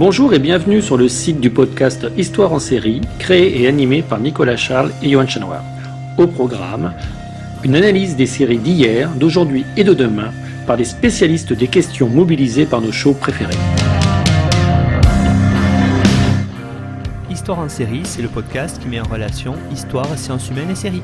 Bonjour et bienvenue sur le site du podcast Histoire en série, créé et animé par Nicolas Charles et Johan Chanoir. Au programme, une analyse des séries d'hier, d'aujourd'hui et de demain par des spécialistes des questions mobilisées par nos shows préférés. Histoire en série, c'est le podcast qui met en relation histoire, sciences humaines et séries.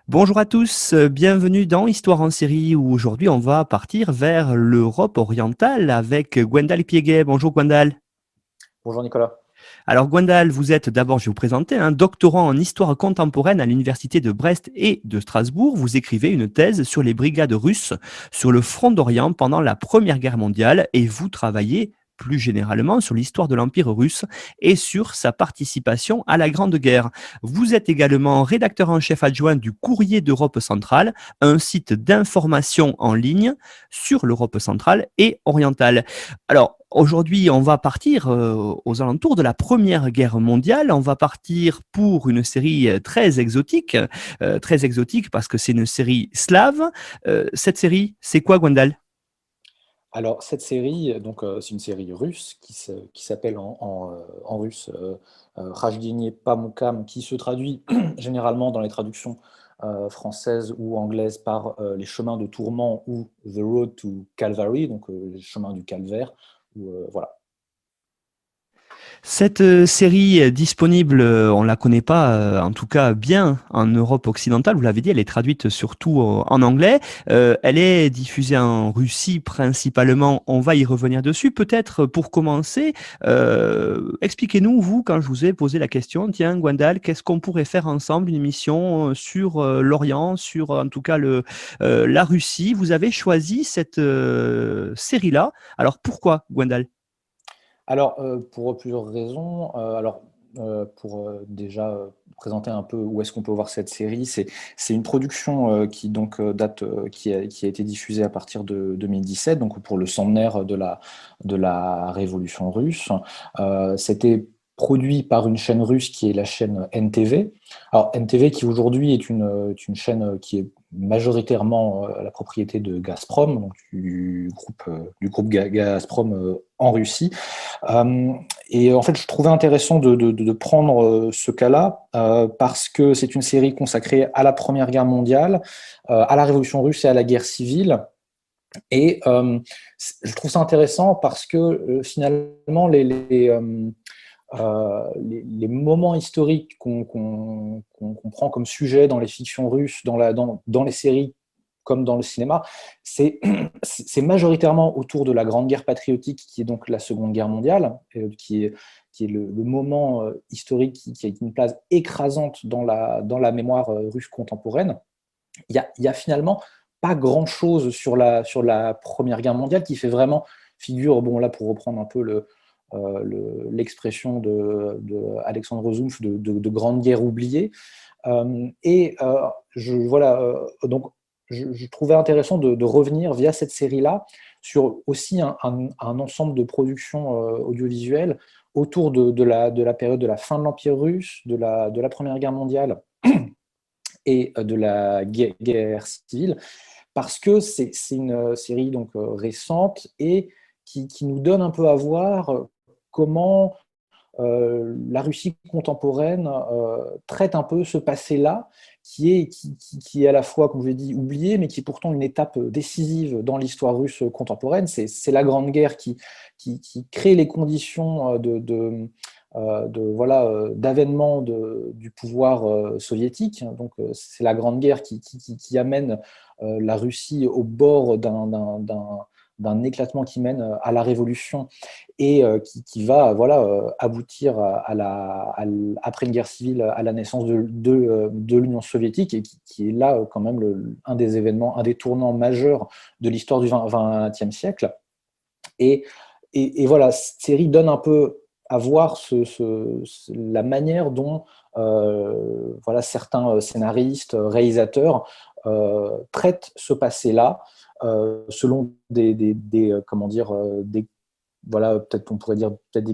Bonjour à tous, bienvenue dans Histoire en série où aujourd'hui on va partir vers l'Europe orientale avec Gwendal Piéguet. Bonjour Gwendal. Bonjour Nicolas. Alors Gwendal, vous êtes d'abord, je vais vous présenter, un doctorant en histoire contemporaine à l'université de Brest et de Strasbourg. Vous écrivez une thèse sur les brigades russes sur le front d'Orient pendant la Première Guerre mondiale et vous travaillez plus généralement sur l'histoire de l'Empire russe et sur sa participation à la Grande Guerre. Vous êtes également rédacteur en chef adjoint du Courrier d'Europe centrale, un site d'information en ligne sur l'Europe centrale et orientale. Alors, aujourd'hui, on va partir aux alentours de la Première Guerre mondiale. On va partir pour une série très exotique parce que c'est une série slave. Cette série, c'est quoi, Gwendal ? Alors cette série, c'est une série russe qui s'appelle en russe Rajdiniye Pamukam, qui se traduit généralement dans les traductions françaises ou anglaises par les chemins de tourment ou The Road to Calvary, donc les chemins du calvaire. Voilà. Cette série est disponible, on ne la connaît pas, en tout cas bien en Europe occidentale, vous l'avez dit, elle est traduite surtout en anglais. Elle est diffusée en Russie principalement, on va y revenir dessus. Peut-être pour commencer, expliquez-nous, vous, quand je vous ai posé la question, tiens Gwendal, qu'est-ce qu'on pourrait faire ensemble, une émission sur l'Orient, sur en tout cas la Russie. Vous avez choisi cette série-là. Alors pourquoi, Gwendal ? Alors, pour plusieurs raisons. Pour déjà présenter un peu où est-ce qu'on peut voir cette série, c'est une production qui donc date, qui a été diffusée à partir de 2017, donc pour le centenaire de la Révolution russe. C'était produit par une chaîne russe qui est la chaîne NTV. Alors NTV qui aujourd'hui est une chaîne qui est majoritairement la propriété de Gazprom, donc du groupe Gazprom en Russie. Et en fait, je trouvais intéressant de prendre ce cas-là parce que c'est une série consacrée à la Première Guerre mondiale, à la Révolution russe et à la guerre civile. Et je trouve ça intéressant parce que finalement, les moments historiques qu'on prend comme sujet dans les fictions russes, dans les séries comme dans le cinéma, c'est majoritairement autour de la Grande Guerre patriotique, qui est donc la Seconde Guerre mondiale, qui est le moment historique qui a une place écrasante dans la mémoire russe contemporaine. Il y a finalement pas grand-chose sur la Première Guerre mondiale qui fait vraiment figure, bon là pour reprendre un peu l'expression de Alexandre Zounf de Grande Guerre oubliée. Donc je trouvais intéressant de revenir via cette série-là sur aussi un ensemble de productions audiovisuelles autour de la période de la fin de l'Empire russe, de la Première Guerre mondiale et de la guerre civile, parce que c'est une série donc récente et qui nous donne un peu à voir comment la Russie contemporaine traite un peu ce passé-là, qui est à la fois, comme je l'ai dit, oublié, mais qui est pourtant une étape décisive dans l'histoire russe contemporaine. C'est la Grande Guerre qui crée les conditions d'avènement du pouvoir soviétique. Donc, c'est la Grande Guerre qui amène la Russie au bord d'un éclatement qui mène à la révolution et qui va aboutir après une guerre civile à la naissance de l'Union soviétique, et qui est là quand même un des événements, un des tournants majeurs de l'histoire du XXe siècle. Et voilà, cette série donne un peu à voir la manière dont certains scénaristes, réalisateurs traitent ce passé-là selon peut-être on pourrait dire peut-être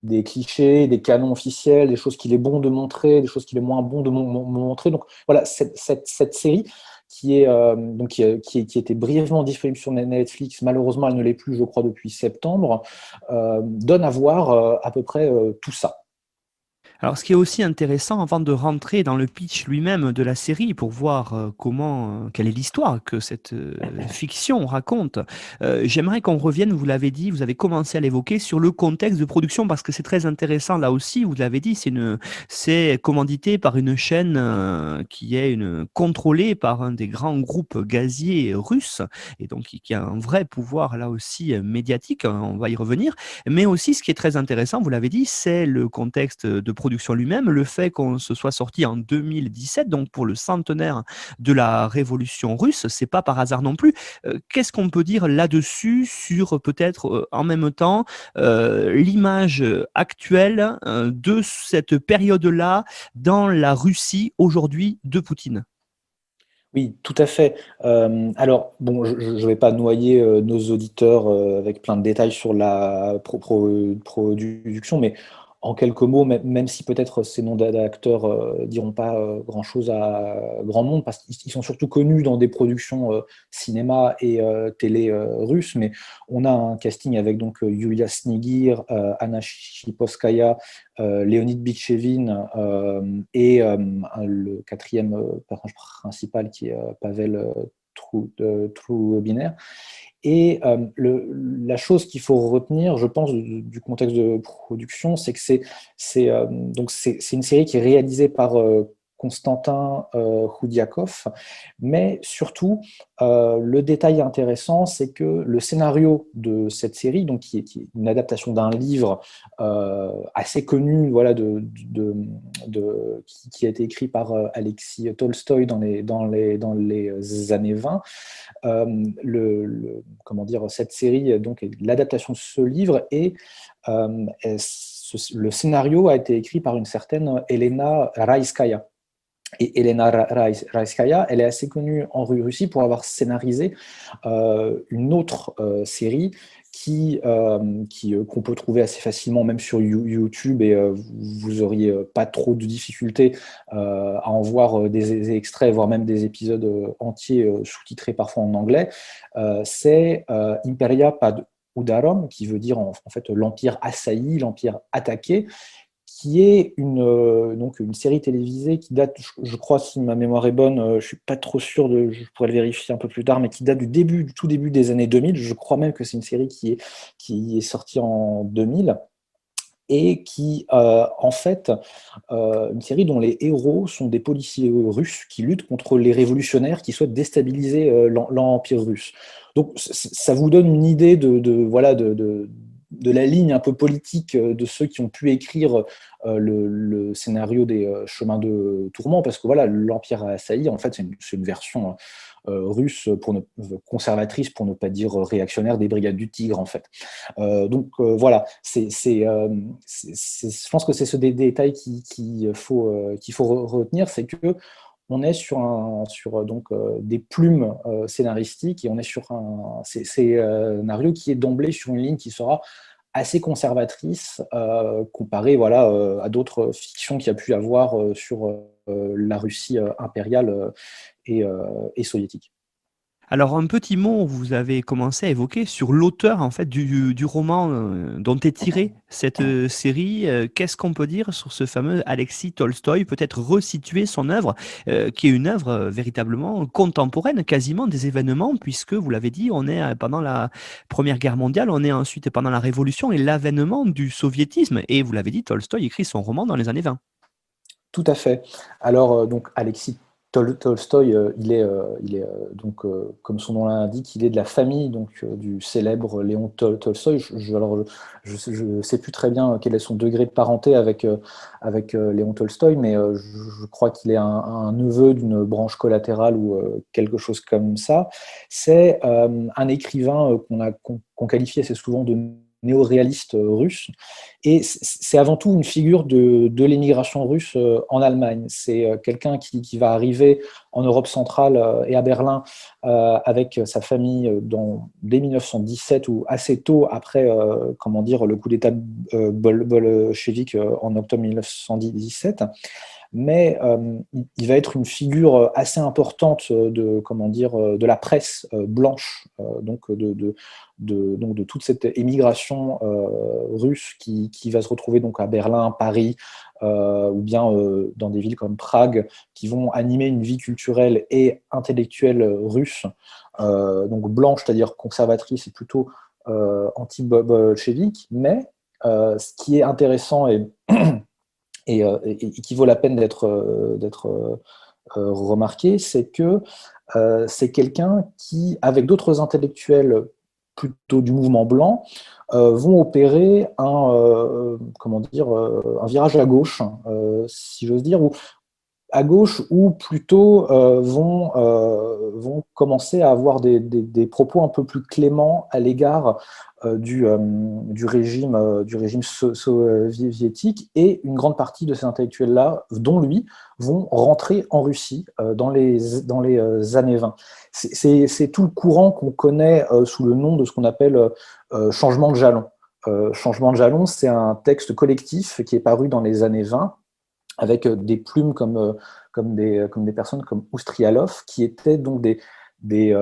des clichés, des canons officiels, des choses qu'il est bon de montrer, des choses qu'il est moins bon de montrer. Donc voilà, cette série qui est donc qui était brièvement disponible sur Netflix, malheureusement elle ne l'est plus, je crois, depuis septembre, donne à voir à peu près tout ça. Alors, ce qui est aussi intéressant, avant de rentrer dans le pitch lui-même de la série, pour voir quelle est l'histoire que cette fiction raconte, j'aimerais qu'on revienne, vous l'avez dit, vous avez commencé à l'évoquer, sur le contexte de production, parce que c'est très intéressant là aussi, vous l'avez dit, c'est commandité par une chaîne qui est contrôlée par un des grands groupes gaziers russes, et donc qui a un vrai pouvoir là aussi médiatique, hein, on va y revenir. Mais aussi, ce qui est très intéressant, vous l'avez dit, c'est le contexte de production lui-même, le fait qu'on se soit sorti en 2017, donc pour le centenaire de la révolution russe, c'est pas par hasard non plus. Qu'est-ce qu'on peut dire là-dessus sur peut-être en même temps l'image actuelle de cette période-là dans la Russie aujourd'hui de Poutine? Oui, tout à fait. Alors, bon, je ne vais pas noyer nos auditeurs avec plein de détails sur la production, mais en quelques mots, même si peut-être ces noms d'acteurs diront pas grand-chose à grand monde, parce qu'ils sont surtout connus dans des productions cinéma et télé russes, mais on a un casting avec donc Yulia Snigir, Anna Shipovskaya, Leonid Bitchevin et le quatrième personnage principal qui est Pavel Troubiner. Et la chose qu'il faut retenir, je pense, du contexte de production, c'est que c'est une série qui est réalisée par Konstantin Khoudiakov, mais surtout, le détail intéressant, c'est que le scénario de cette série, donc qui est une adaptation d'un livre assez connu, voilà, qui a été écrit par Alexis Tolstoï dans les années 20. Comment dire, cette série, donc, est l'adaptation de ce livre, et le scénario a été écrit par une certaine Elena Raiskaya. Et Elena Raiskaya, elle est assez connue en Russie pour avoir scénarisé une autre série qu'on peut trouver assez facilement même sur YouTube, et vous auriez pas trop de difficultés à en voir des extraits, voire même des épisodes entiers sous-titrés parfois en anglais. C'est Imperia Pad Udarom, qui veut dire en fait l'empire assailli, l'empire attaqué, qui est donc une série télévisée qui date, je crois, si ma mémoire est bonne, je ne suis pas trop sûr, je pourrais le vérifier un peu plus tard, mais qui date du tout début des années 2000. Je crois même que c'est une série qui est sortie en 2000, et qui, en fait, une série dont les héros sont des policiers russes qui luttent contre les révolutionnaires qui souhaitent déstabiliser l'Empire russe. Donc ça vous donne une idée voilà, de la ligne un peu politique de ceux qui ont pu écrire le scénario des Chemins de Tourment, parce que voilà, l'Empire assailli, en fait, c'est une version russe conservatrice, pour ne pas dire réactionnaire, des Brigades du Tigre, en fait. Donc voilà, je pense que c'est ce détail qu'il faut retenir, c'est que on est sur donc des plumes scénaristiques, et on est sur un scénario qui est d'emblée sur une ligne qui sera assez conservatrice comparée, voilà, à d'autres fictions qu'il y a pu avoir sur la Russie impériale et soviétique. Alors, un petit mot, vous avez commencé à évoquer sur l'auteur en fait du roman dont est tirée cette série. Qu'est-ce qu'on peut dire sur ce fameux Alexis Tolstoï? Peut-être resituer son œuvre, qui est une œuvre véritablement contemporaine, quasiment des événements, puisque vous l'avez dit, on est pendant la Première Guerre mondiale, on est ensuite pendant la Révolution et l'avènement du soviétisme. Et vous l'avez dit, Tolstoï écrit son roman dans les années 20. Tout à fait. Alors, donc, Alexis Tolstoï, il est donc, comme son nom l'indique, il est de la famille donc, du célèbre Léon Tolstoï. Alors, je ne sais plus très bien quel est son degré de parenté avec Léon Tolstoï, mais je crois qu'il est un neveu d'une branche collatérale ou quelque chose comme ça. C'est un écrivain qu'on qualifie assez souvent de néo-réaliste russe. Et c'est avant tout une figure de l'émigration russe en Allemagne. C'est quelqu'un qui va arriver en Europe centrale et à Berlin avec sa famille dès 1917 ou assez tôt après comment dire, le coup d'État bolchevique en octobre 1917. Mais il va être une figure assez importante comment dire, de la presse blanche, donc de toute cette émigration russe qui va se retrouver donc à Berlin, Paris, ou bien dans des villes comme Prague, qui vont animer une vie culturelle et intellectuelle russe, donc blanche, c'est-à-dire conservatrice et plutôt anti-bolchevique. Mais ce qui est intéressant et qui vaut la peine d'être remarqué, c'est que c'est quelqu'un qui, avec d'autres intellectuels plutôt du mouvement blanc, vont opérer comment dire, un virage à gauche, si j'ose dire, à gauche, ou plutôt vont commencer à avoir des propos un peu plus cléments à l'égard du régime soviétique, et une grande partie de ces intellectuels-là, dont lui, vont rentrer en Russie dans les années 20. C'est tout le courant qu'on connaît sous le nom de ce qu'on appelle changement de jalon. Changement de jalon, c'est un texte collectif qui est paru dans les années 20, avec des plumes comme des personnes comme Oustrialov, qui étaient donc des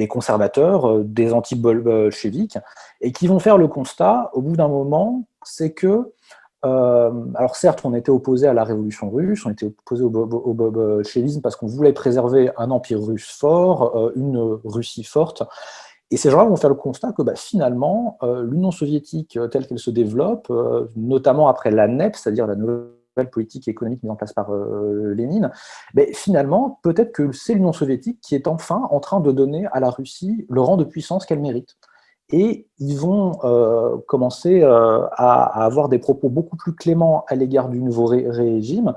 conservateurs, des anti-bolcheviques, et qui vont faire le constat, au bout d'un moment, c'est que, alors certes, on était opposé à la révolution russe, on était opposé au bolchevisme parce qu'on voulait préserver un empire russe fort, une Russie forte, et ces gens-là vont faire le constat que finalement, l'Union soviétique telle qu'elle se développe, notamment après la NEP, c'est-à-dire la nouvelle politique et économique mise en place par Lénine, mais finalement, peut-être que c'est l'Union soviétique qui est enfin en train de donner à la Russie le rang de puissance qu'elle mérite. Et ils vont commencer à avoir des propos beaucoup plus cléments à l'égard du nouveau régime,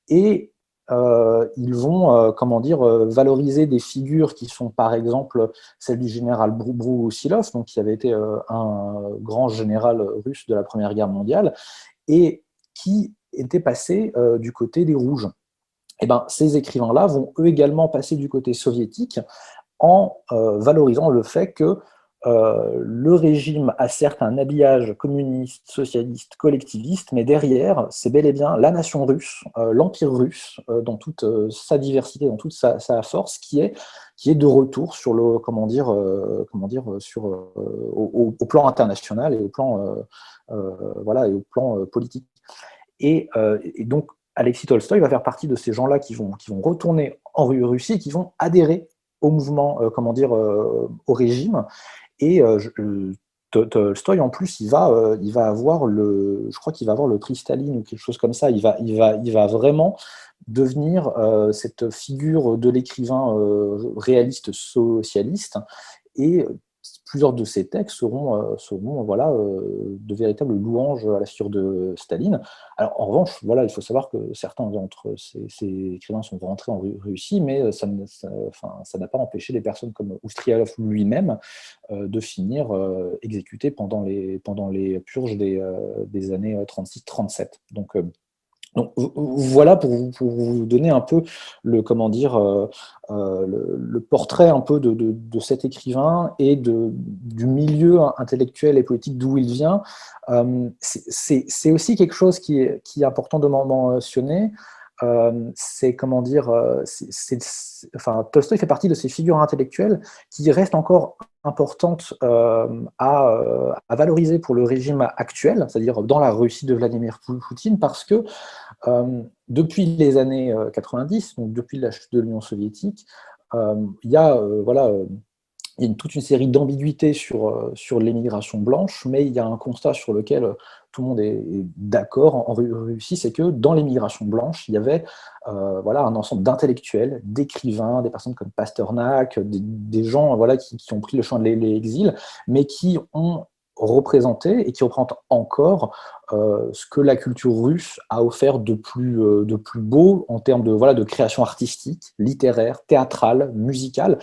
et ils vont comment dire, valoriser des figures qui sont par exemple celles du général Brousilov, donc qui avait été un grand général russe de la Première Guerre mondiale, et qui était passé du côté des Rouges. Et ces écrivains-là vont eux également passer du côté soviétique en valorisant le fait que le régime a certes un habillage communiste, socialiste, collectiviste, mais derrière, c'est bel et bien la nation russe, l'empire russe, dans toute sa diversité, dans toute sa force, qui est de retour sur le, comment dire, sur, au plan international et au plan, voilà, et au plan politique. Et donc, Alexis Tolstoï va faire partie de ces gens-là qui vont retourner en Russie, qui vont adhérer au mouvement, comment dire, au régime. Et Tolstoï, en plus, il va avoir je crois qu'il va avoir le prix Staline ou quelque chose comme ça. Il va vraiment devenir cette figure de l'écrivain réaliste socialiste. Et plusieurs de ces textes seront voilà, de véritables louanges à la figure de Staline. Alors, en revanche, voilà, il faut savoir que certains d'entre ces écrivains sont rentrés en Russie, mais ça n'a pas empêché des personnes comme Oustrialov lui-même de finir exécutés pendant les purges des années 36-37. Donc, voilà pour vous donner un peu le, comment dire, le portrait un peu de cet écrivain et du milieu intellectuel et politique d'où il vient. C'est aussi quelque chose qui est important de mentionner. C'est, comment dire, Tolstoï fait partie de ces figures intellectuelles qui restent encore importantes à valoriser pour le régime actuel, c'est-à-dire dans la Russie de Vladimir Poutine, parce que depuis les années 90, donc depuis la chute de l'Union soviétique, il y a toute une série d'ambiguïtés sur l'émigration blanche, mais il y a un constat sur lequel tout le monde est d'accord en Russie, c'est que dans l'émigration blanche, il y avait un ensemble d'intellectuels, d'écrivains, des personnes comme Pasternak, des gens qui ont pris le chemin de l'exil, mais qui ont représenté et qui représentent encore ce que la culture russe a offert de plus beau en termes de création artistique, littéraire, théâtrale, musicale,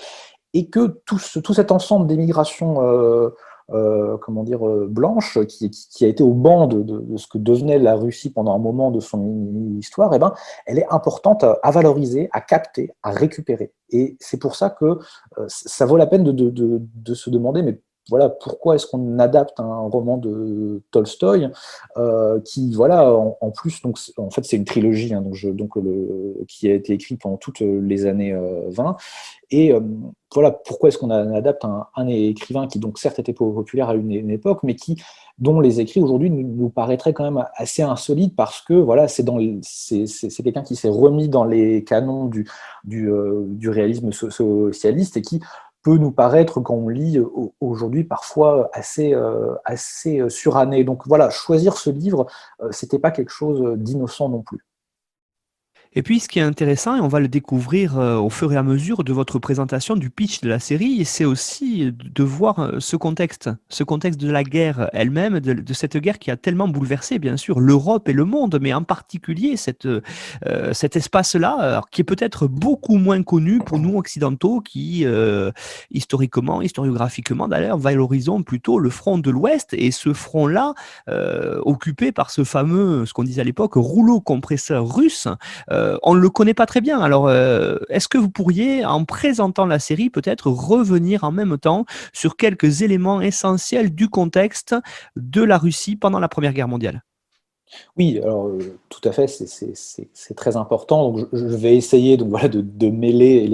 et que tout cet ensemble d'émigration comment dire, blanche, qui a été au banc de ce que devenait la Russie pendant un moment de son histoire, eh ben, elle est importante à valoriser, à capter, à récupérer. Et c'est pour ça que ça vaut la peine de se demander, mais voilà, pourquoi est-ce qu'on adapte un roman de Tolstoï qui, voilà, en plus, donc, en fait, c'est une trilogie hein, qui a été écrite pendant toutes les années 20. Et voilà, pourquoi est-ce qu'on adapte un écrivain qui, donc, certes, était populaire à une époque, mais dont les écrits aujourd'hui nous paraîtraient quand même assez insolites parce que voilà, c'est quelqu'un qui s'est remis dans les canons du réalisme socialiste et qui peut nous paraître, quand on lit aujourd'hui, parfois assez suranné. Donc voilà, choisir ce livre, c'était pas quelque chose d'innocent non plus. Et puis, ce qui est intéressant, et on va le découvrir au fur et à mesure de votre présentation du pitch de la série, c'est aussi de voir ce contexte de la guerre elle-même, de cette guerre qui a tellement bouleversé, bien sûr, l'Europe et le monde, mais en particulier cet espace-là, alors, qui est peut-être beaucoup moins connu pour nous occidentaux, qui, historiographiquement d'ailleurs, valorisons plutôt le front de l'Ouest, et ce front-là, occupé par ce qu'on disait à l'époque, rouleau compresseur russe. On ne le connaît pas très bien. Alors, est-ce que vous pourriez, en présentant la série, peut-être revenir en même temps sur quelques éléments essentiels du contexte de la Russie pendant la Première Guerre mondiale? Oui, alors tout à fait, c'est très important. Donc, je vais essayer donc, voilà, de mêler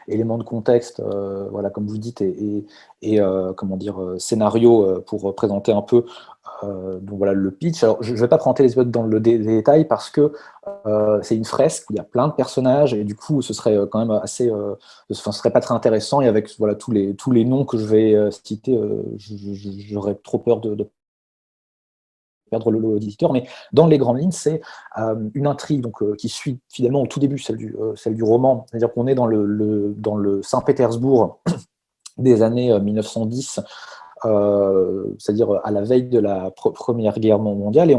éléments de contexte, voilà, comme vous dites, et comment dire, scénario pour présenter un peu donc, voilà, le pitch. Alors, je ne vais pas présenter les épisodes dans le détail parce que c'est une fresque où il y a plein de personnages et du coup, ce serait quand même assez, ce serait pas très intéressant. Et avec voilà, tous les noms que je vais citer, j'aurais trop peur de perdre l'auditeur, mais dans les grandes lignes, c'est une intrigue donc, qui suit finalement au tout début celle du roman, c'est-à-dire qu'on est dans le Saint-Pétersbourg des années 1910, c'est-à-dire à la veille de la Première Guerre mondiale,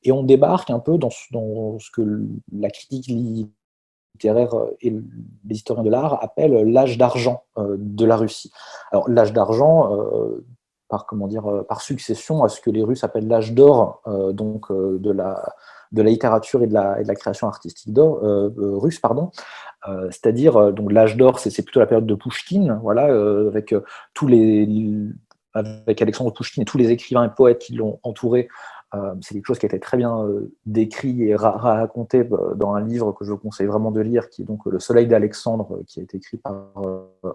et on débarque un peu dans ce que la critique littéraire et les historiens de l'art appellent l'âge d'argent de la Russie. Alors l'âge d'argent, par comment dire, par succession à ce que les Russes appellent l'âge d'or de la littérature et de la création artistique russe, pardon. C'est-à-dire donc l'âge d'or, c'est plutôt la période de Pouchkine, voilà, avec tous avec Alexandre Pouchkine et tous les écrivains et poètes qui l'ont entouré. C'est quelque chose qui a été très bien décrit et raconté dans un livre que je vous conseille vraiment de lire, qui est donc Le Soleil d'Alexandre, qui a été écrit par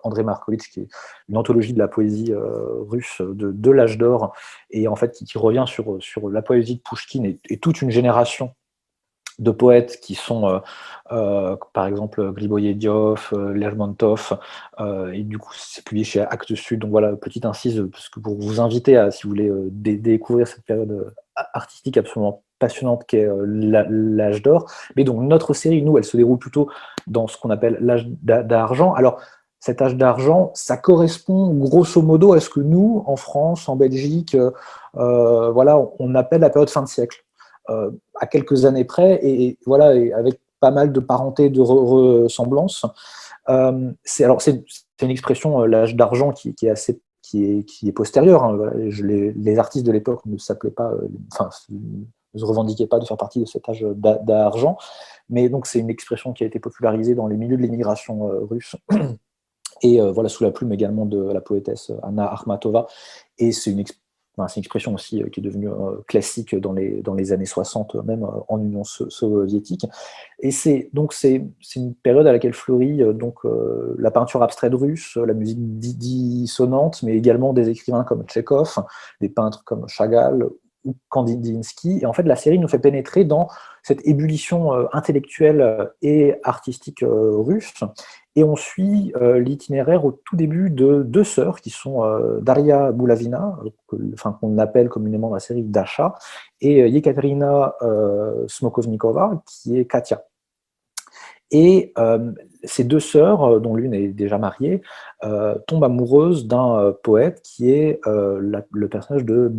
André Markovitch, qui est une anthologie de la poésie russe de l'âge d'or, et en fait qui revient sur la poésie de Pouchkine et toute une génération de poètes qui sont, par exemple, Griboyedov, Lermontov, et du coup, c'est publié chez Actes Sud. Donc voilà, petite incise, parce que pour vous inviter à, si vous voulez découvrir cette période artistique absolument passionnante qu'est l'âge d'or. Mais donc, notre série, nous, elle se déroule plutôt dans ce qu'on appelle l'âge d'argent. Alors, cet âge d'argent, ça correspond grosso modo à ce que nous, en France, en Belgique, voilà, on appelle la période fin de siècle. À quelques années près, et voilà, et avec pas mal de parenté, de ressemblances. C'est une expression, l'âge d'argent, qui est postérieure. Hein, voilà. Les artistes de l'époque ne s'appelaient pas, ne se revendiquaient pas de faire partie de cet âge d'argent, mais donc c'est une expression qui a été popularisée dans les milieux de l'émigration russe. Et voilà, sous la plume également de la poétesse Anna Akhmatova. Et c'est une expression aussi qui est devenue classique dans les années 60, même en Union soviétique. Et c'est une période à laquelle fleurit la peinture abstraite russe, la musique dissonante, mais également des écrivains comme Tchekhov, des peintres comme Chagall ou Kandinsky. Et en fait, la série nous fait pénétrer dans cette ébullition intellectuelle et artistique russe. Et on suit l'itinéraire au tout début de deux sœurs qui sont Daria Boulavina, qu'on appelle communément dans la série Dasha, et Yekaterina Smokovnikova, qui est Katia. Et ces deux sœurs, dont l'une est déjà mariée, tombent amoureuses d'un poète qui est le personnage de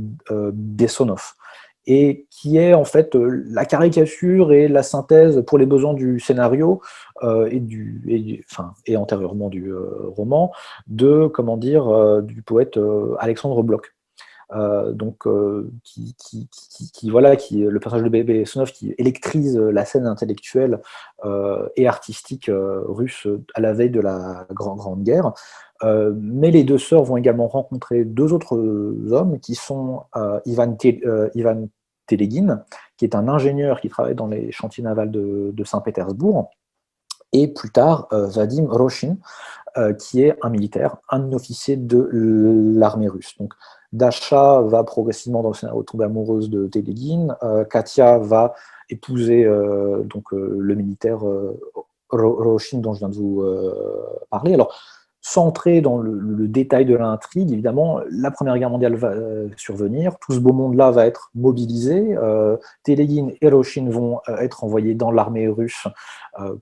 Bessonov. et qui est en fait la caricature et la synthèse pour les besoins du scénario et antérieurement du roman du poète Alexandre Bloch. Le personnage de Bébé Sonov qui électrise la scène intellectuelle et artistique russe à la veille de la Grande Guerre. Mais les deux sœurs vont également rencontrer deux autres hommes qui sont Ivan Telegin, qui est un ingénieur qui travaille dans les chantiers navals de Saint-Pétersbourg, et plus tard Vadim Roshin, qui est un militaire, un officier de l'armée russe. Donc, Dasha va progressivement dans le scénario tomber amoureuse de Telegin, Katia va épouser le militaire Roshin dont je viens de vous parler. Alors, sans entrer dans le détail de l'intrigue, évidemment, la Première Guerre mondiale va survenir, tout ce beau monde-là va être mobilisé, Telegin et Roshin vont être envoyés dans l'armée russe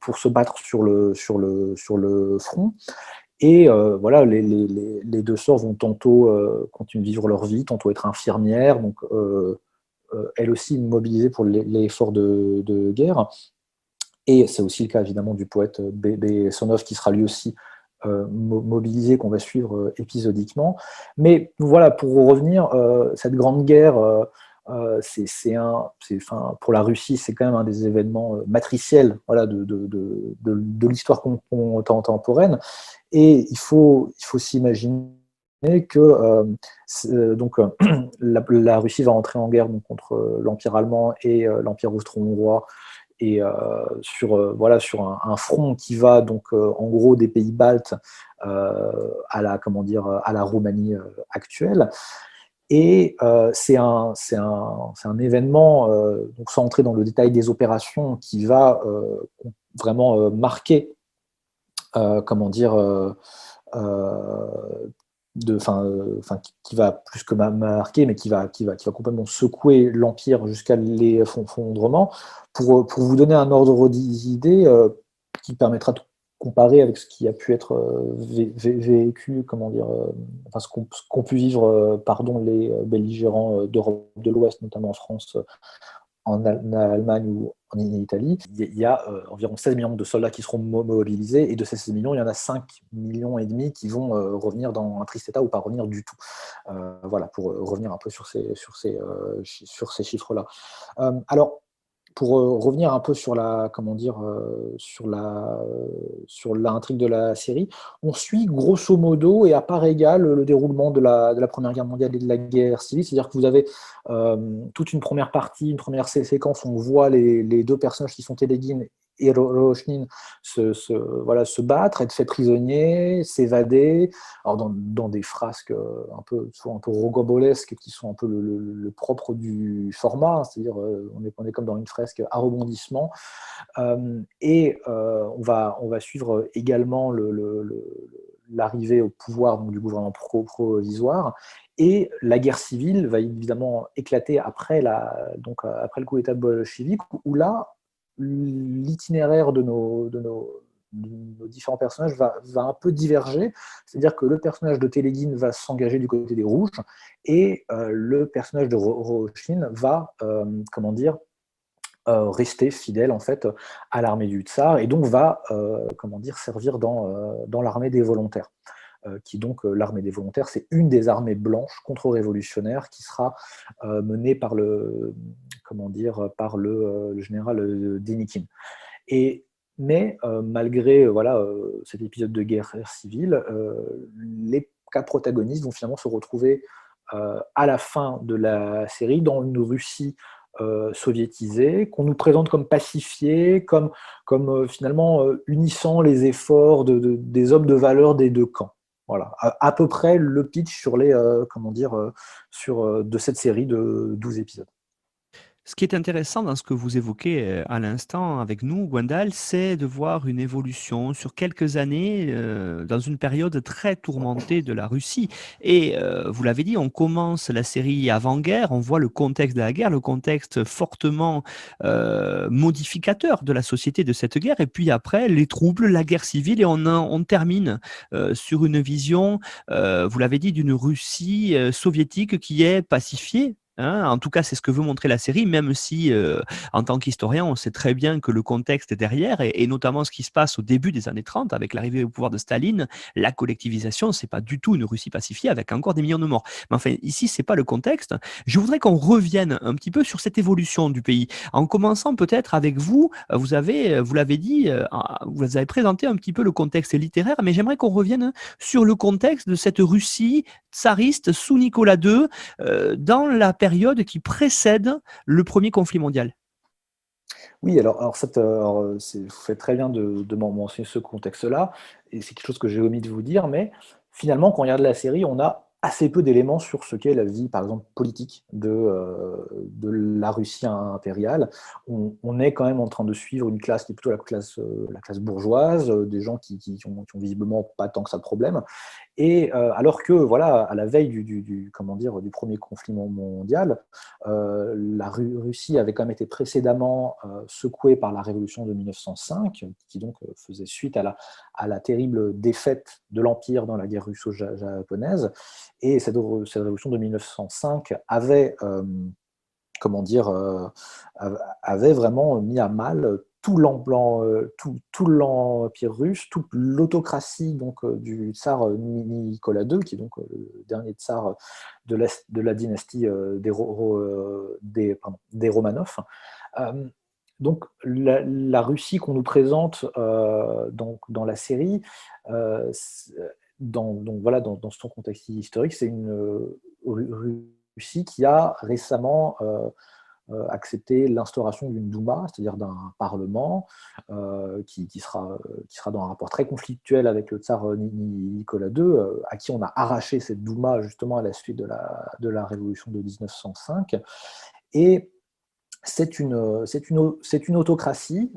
pour se battre sur le front. Et voilà, les deux sœurs vont tantôt continuer de vivre leur vie, tantôt être infirmières, donc elles aussi mobilisées pour l'effort de guerre. Et c'est aussi le cas évidemment du poète Bessonov qui sera lui aussi mobilisé, qu'on va suivre épisodiquement. Mais voilà, pour revenir, cette grande guerre, pour la Russie, c'est quand même un des événements matriciels, voilà, de l'histoire contemporaine. Et il faut s'imaginer que la Russie va entrer en guerre donc, contre l'Empire allemand et l'Empire austro-hongrois, et sur un front qui va donc en gros des pays baltes à la Roumanie actuelle. Et c'est un événement, donc sans entrer dans le détail des opérations, qui va vraiment marquer, qui va plus que marquer, mais qui va complètement secouer l'Empire jusqu'à l'effondrement. Pour vous donner un ordre d'idée qui permettra de comparer avec ce qui a pu être vécu, ce qu'ont pu vivre les belligérants d'Europe de l'Ouest, notamment en France, en Allemagne ou en Italie. Il y a environ 16 millions de soldats qui seront mobilisés, et de ces 16 millions, il y en a 5,5 millions qui vont revenir dans un triste état ou pas revenir du tout. Voilà, pour revenir un peu sur ces chiffres-là. Alors, pour revenir un peu sur l'intrigue de la série, on suit grosso modo et à part égale le déroulement de la Première Guerre mondiale et de la guerre civile. C'est-à-dire que vous avez toute une première partie, une première séquence où on voit les deux personnages qui sont Telegin et Roshin se battre, être fait prisonnier, s'évader, alors dans des frasques souvent un peu rocambolesques qui sont un peu le propre du format, c'est-à-dire on est comme dans une fresque à rebondissement, et on va suivre également l'arrivée au pouvoir donc, du gouvernement provisoire, et la guerre civile va évidemment éclater après le coup d'État bolchevique, où là, l'itinéraire de nos différents personnages va un peu diverger, c'est-à-dire que le personnage de Telegin va s'engager du côté des Rouges, et le personnage de Roshin va, rester fidèle en fait à l'armée du Tsar, et donc va servir dans l'armée des volontaires. L'armée des volontaires, c'est une des armées blanches contre-révolutionnaires qui sera menée par le général Dénikine. Mais malgré cet épisode de guerre civile, les 4 protagonistes vont finalement se retrouver à la fin de la série dans une Russie soviétisée, qu'on nous présente comme pacifiée, comme finalement unissant les efforts des hommes de valeur des deux camps. Voilà, à peu près le pitch de cette série de 12 épisodes. Ce qui est intéressant dans ce que vous évoquez à l'instant avec nous, Gwendal, c'est de voir une évolution sur quelques années dans une période très tourmentée de la Russie. Et vous l'avez dit, on commence la série avant-guerre, on voit le contexte de la guerre, le contexte fortement modificateur de la société de cette guerre. Et puis après, les troubles, la guerre civile, et on termine sur une vision, vous l'avez dit, d'une Russie soviétique qui est pacifiée, hein. En tout cas, c'est ce que veut montrer la série, même si, en tant qu'historien, on sait très bien que le contexte est derrière, et notamment ce qui se passe au début des années 30, avec l'arrivée au pouvoir de Staline, la collectivisation, c'est pas du tout une Russie pacifiée avec encore des millions de morts. Mais enfin, ici, c'est pas le contexte. Je voudrais qu'on revienne un petit peu sur cette évolution du pays, en commençant peut-être avec vous. Vous l'avez dit, vous avez présenté un petit peu le contexte littéraire, mais j'aimerais qu'on revienne sur le contexte de cette Russie tsariste sous Nicolas II, dans la période qui précède le premier conflit mondial. Oui, vous faites très bien de mentionner ce contexte-là, et c'est quelque chose que j'ai omis de vous dire, mais finalement, quand on regarde la série, on a assez peu d'éléments sur ce qu'est la vie, par exemple, politique de la Russie impériale. On est quand même en train de suivre une classe qui est plutôt la classe bourgeoise, des gens qui ont visiblement pas tant que ça de problème. Et alors que, voilà, à la veille comment dire, du premier conflit mondial, la Russie avait quand même été précédemment secouée par la révolution de 1905, qui donc faisait suite à la terrible défaite de l'Empire dans la guerre russo-japonaise. Et cette révolution de 1905 avait, comment dire, avait vraiment mis à mal tout l'Empire russe, toute l'autocratie donc, du tsar Nicolas II, qui est donc le dernier tsar de la dynastie des Romanov. Euh, donc la Russie qu'on nous présente dans la série, dans son contexte historique, c'est une Russie qui a récemment accepté l'instauration d'une Douma, c'est-à-dire d'un parlement qui sera dans un rapport très conflictuel avec le tsar Nicolas II, à qui on a arraché cette Douma justement à la suite de la révolution de 1905. Et c'est une autocratie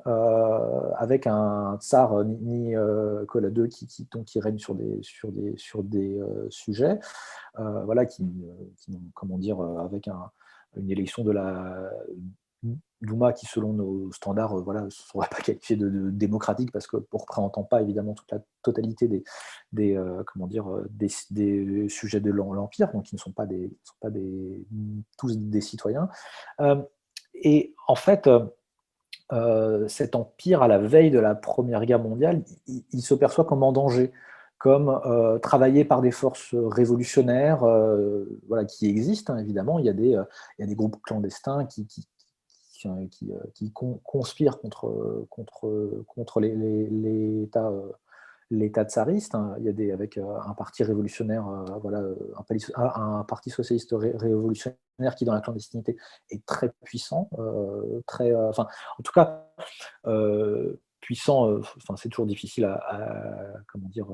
avec un tsar Nicolas II qui règne sur des sujets, voilà, comment dire, avec une élection de la Douma qui, selon nos standards, voilà, ne serait pas qualifiée de démocratique parce qu'on ne représente pas évidemment toute la totalité comment dire, des sujets de l'Empire, donc qui ne sont pas tous des citoyens. Et en fait, cet empire, à la veille de la Première Guerre mondiale, il se perçoit comme en danger, comme travaillé par des forces révolutionnaires, voilà, qui existent, hein, évidemment. Il y a des groupes clandestins qui conspirent contre l'État l'État tsariste, hein. Il y a avec un parti révolutionnaire, voilà, un parti socialiste révolutionnaire qui, dans la clandestinité, est très puissant, enfin, en tout cas, puissant, enfin, c'est toujours difficile comment dire,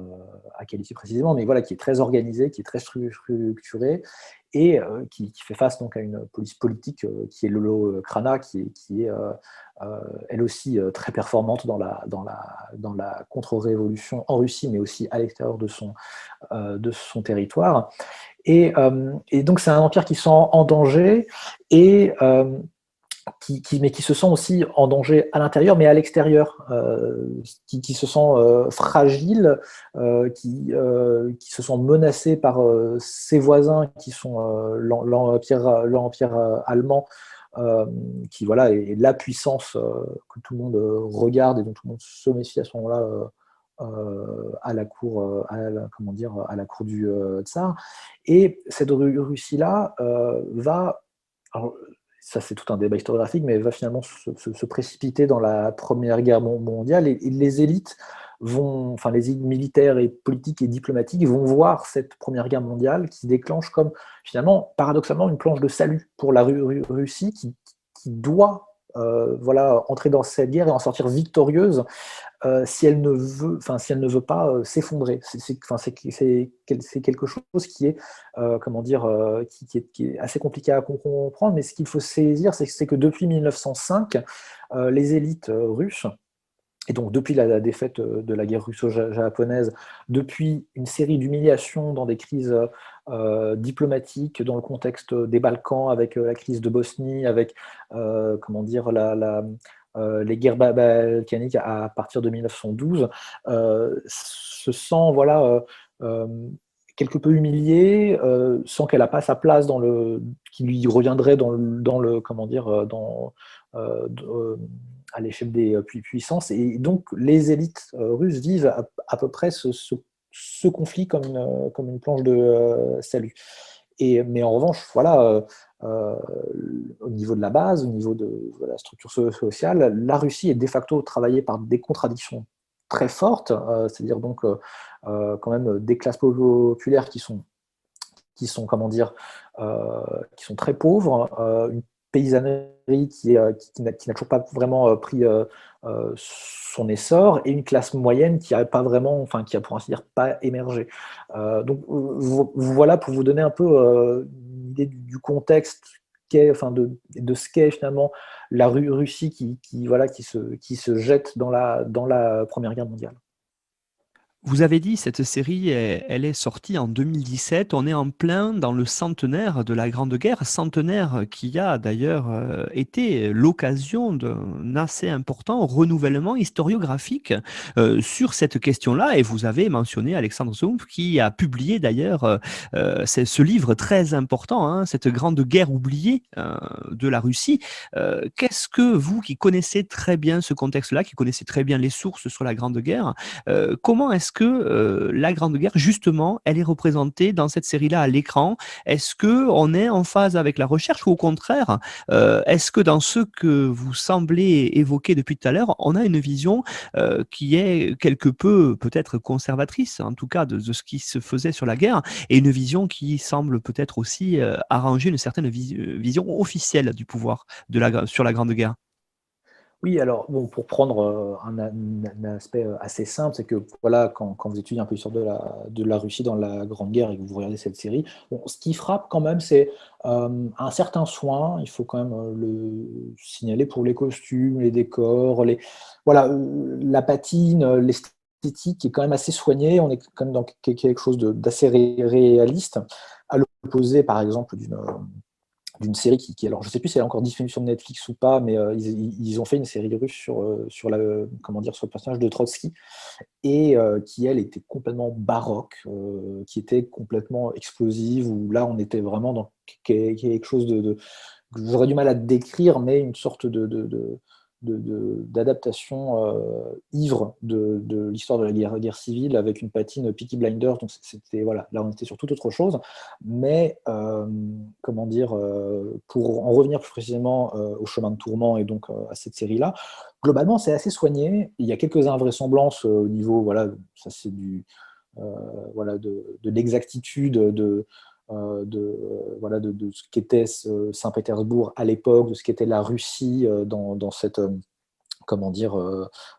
à qualifier précisément, mais voilà, qui est très organisé, qui est très structuré, et qui fait face donc à une police politique qui est l'Holocrana, qui est elle aussi très performante dans la contre-révolution en Russie, mais aussi à l'extérieur de son territoire. Et donc c'est un empire qui se sent en danger, et mais qui se sent aussi en danger à l'intérieur, mais à l'extérieur, qui se sent fragile, qui se sent menacé par ses voisins, qui sont l'empire allemand, qui, voilà, est la puissance que tout le monde regarde et dont tout le monde se méfie à ce moment-là, à la cour, comment dire, à la cour du tsar. Et cette Russie-là va, alors, ça c'est tout un débat historiographique, mais va finalement se précipiter dans la Première Guerre mondiale, et les élites enfin les élites militaires et politiques et diplomatiques vont voir cette Première Guerre mondiale qui se déclenche comme, finalement, paradoxalement, une planche de salut pour la Russie qui doit voilà, entrer dans cette guerre et en sortir victorieuse si elle ne veut pas s'effondrer. C'est quelque chose qui est, comment dire, qui est assez compliqué à comprendre, mais ce qu'il faut saisir, c'est que depuis 1905, les élites russes, et donc depuis la défaite de la guerre russo-japonaise, depuis une série d'humiliations dans des crises diplomatiques, dans le contexte des Balkans, avec la crise de Bosnie, avec comment dire, les guerres balkaniques à partir de 1912, se sent, voilà, quelque peu humiliée, sans qu'elle n'a pas sa place qui lui reviendrait comment dire, à l'échelle des puissances. Et donc, les élites russes vivent à peu près ce conflit comme une planche de salut. Mais en revanche, voilà, au niveau de la base, au niveau de la structure sociale, la Russie est de facto travaillée par des contradictions très fortes, c'est-à-dire donc quand même des classes populaires comment dire, qui sont très pauvres, une paysannerie qui n'a toujours pas vraiment pris son essor, et une classe moyenne qui a pas vraiment, enfin qui a pour ainsi dire pas émergé. Donc voilà pour vous donner un peu une idée du contexte enfin de ce qu'est finalement la Russie voilà, qui se jette dans la Première Guerre mondiale. Vous avez dit, cette série, elle est sortie en 2017. On est en plein dans le centenaire de la Grande Guerre, centenaire qui a d'ailleurs été l'occasion d'un assez important renouvellement historiographique sur cette question-là. Et vous avez mentionné Alexandre Zompf, qui a publié d'ailleurs ce livre très important, hein, cette Grande Guerre oubliée de la Russie. Qu'est-ce que vous, qui connaissez très bien ce contexte-là, qui connaissez très bien les sources sur la Grande Guerre, comment est-ce que la Grande Guerre, justement, elle est représentée dans cette série-là à l'écran? Est-ce qu'on est en phase avec la recherche, ou au contraire, est-ce que dans ce que vous semblez évoquer depuis tout à l'heure, on a une vision qui est quelque peu peut-être conservatrice, en tout cas de ce qui se faisait sur la guerre, et une vision qui semble peut-être aussi arranger une certaine vision officielle du pouvoir sur la Grande Guerre? Oui, alors bon, pour prendre un aspect assez simple, c'est que voilà, quand vous étudiez un peu l'histoire de la Russie dans la Grande Guerre et que vous regardez cette série, bon, ce qui frappe quand même, c'est un certain soin, il faut quand même le signaler, pour les costumes, les décors, voilà, la patine, l'esthétique est quand même assez soignée, on est quand même dans quelque chose d'assez réaliste, à l'opposé par exemple d'une série alors je sais plus si elle est encore disponible sur Netflix ou pas, mais ils ont fait une série russe comment dire, sur le personnage de Trotsky, et qui elle était complètement baroque, qui était complètement explosive, où là on était vraiment dans quelque chose que j'aurais du mal à décrire, mais une sorte d'adaptation ivre de l'histoire de la guerre civile, avec une patine Peaky Blinders. Donc c'était, voilà, là on était sur toute autre chose. Mais comment dire, pour en revenir plus précisément au Chemin de Tourment et donc à cette série-là, globalement c'est assez soigné. Il y a quelques invraisemblances au niveau, voilà, ça c'est voilà, de l'exactitude voilà, de ce qu'était Saint-Pétersbourg à l'époque, de ce qu'était la Russie dans cette comment dire,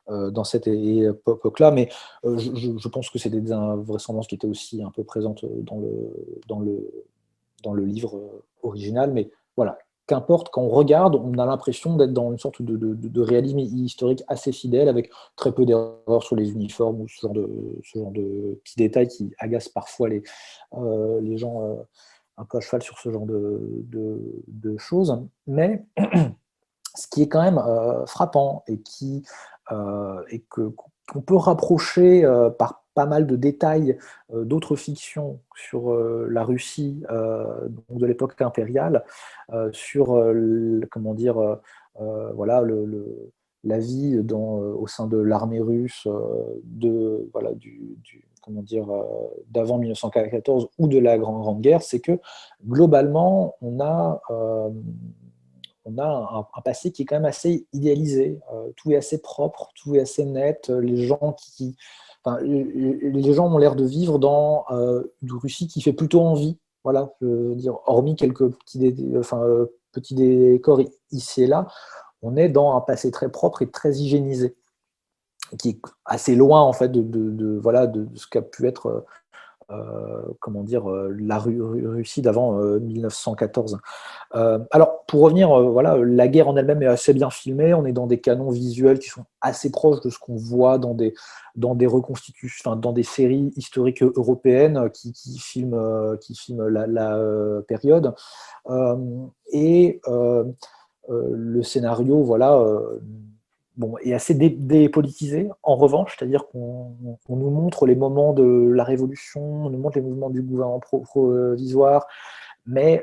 dans cette époque-là. Mais je pense que c'est des invraisemblances qui étaient aussi un peu présentes dans le livre original. Mais voilà, qu'importe, quand on regarde, on a l'impression d'être dans une sorte de réalisme historique assez fidèle, avec très peu d'erreurs sur les uniformes ou ce genre de petits détails qui agacent parfois les gens un peu à cheval sur ce genre de choses. Mais ce qui est quand même frappant, et qu'on peut rapprocher par pas mal de détails d'autres fictions sur la Russie donc de l'époque impériale, sur comment dire, voilà, la vie au sein de l'armée russe voilà, comment dire, d'avant 1914 ou de la Grande Guerre, c'est que globalement on a un passé qui est quand même assez idéalisé. Tout est assez propre, tout est assez net. Enfin, les gens ont l'air de vivre dans une Russie qui fait plutôt envie. Voilà, je veux dire, hormis quelques petits décors ici et là, on est dans un passé très propre et très hygiénisé, qui est assez loin en fait voilà, de ce qu'a pu être comment dire, la Russie d'avant 1914. Alors, pour revenir, voilà, la guerre en elle-même est assez bien filmée. On est dans des canons visuels qui sont assez proches de ce qu'on voit dans des reconstitutions, enfin, dans des séries historiques européennes qui filment la période. Et le scénario, voilà, bon, est assez dépolitisé, en revanche, c'est-à-dire qu'on nous montre les moments de la Révolution, on nous montre les mouvements du gouvernement provisoire, mais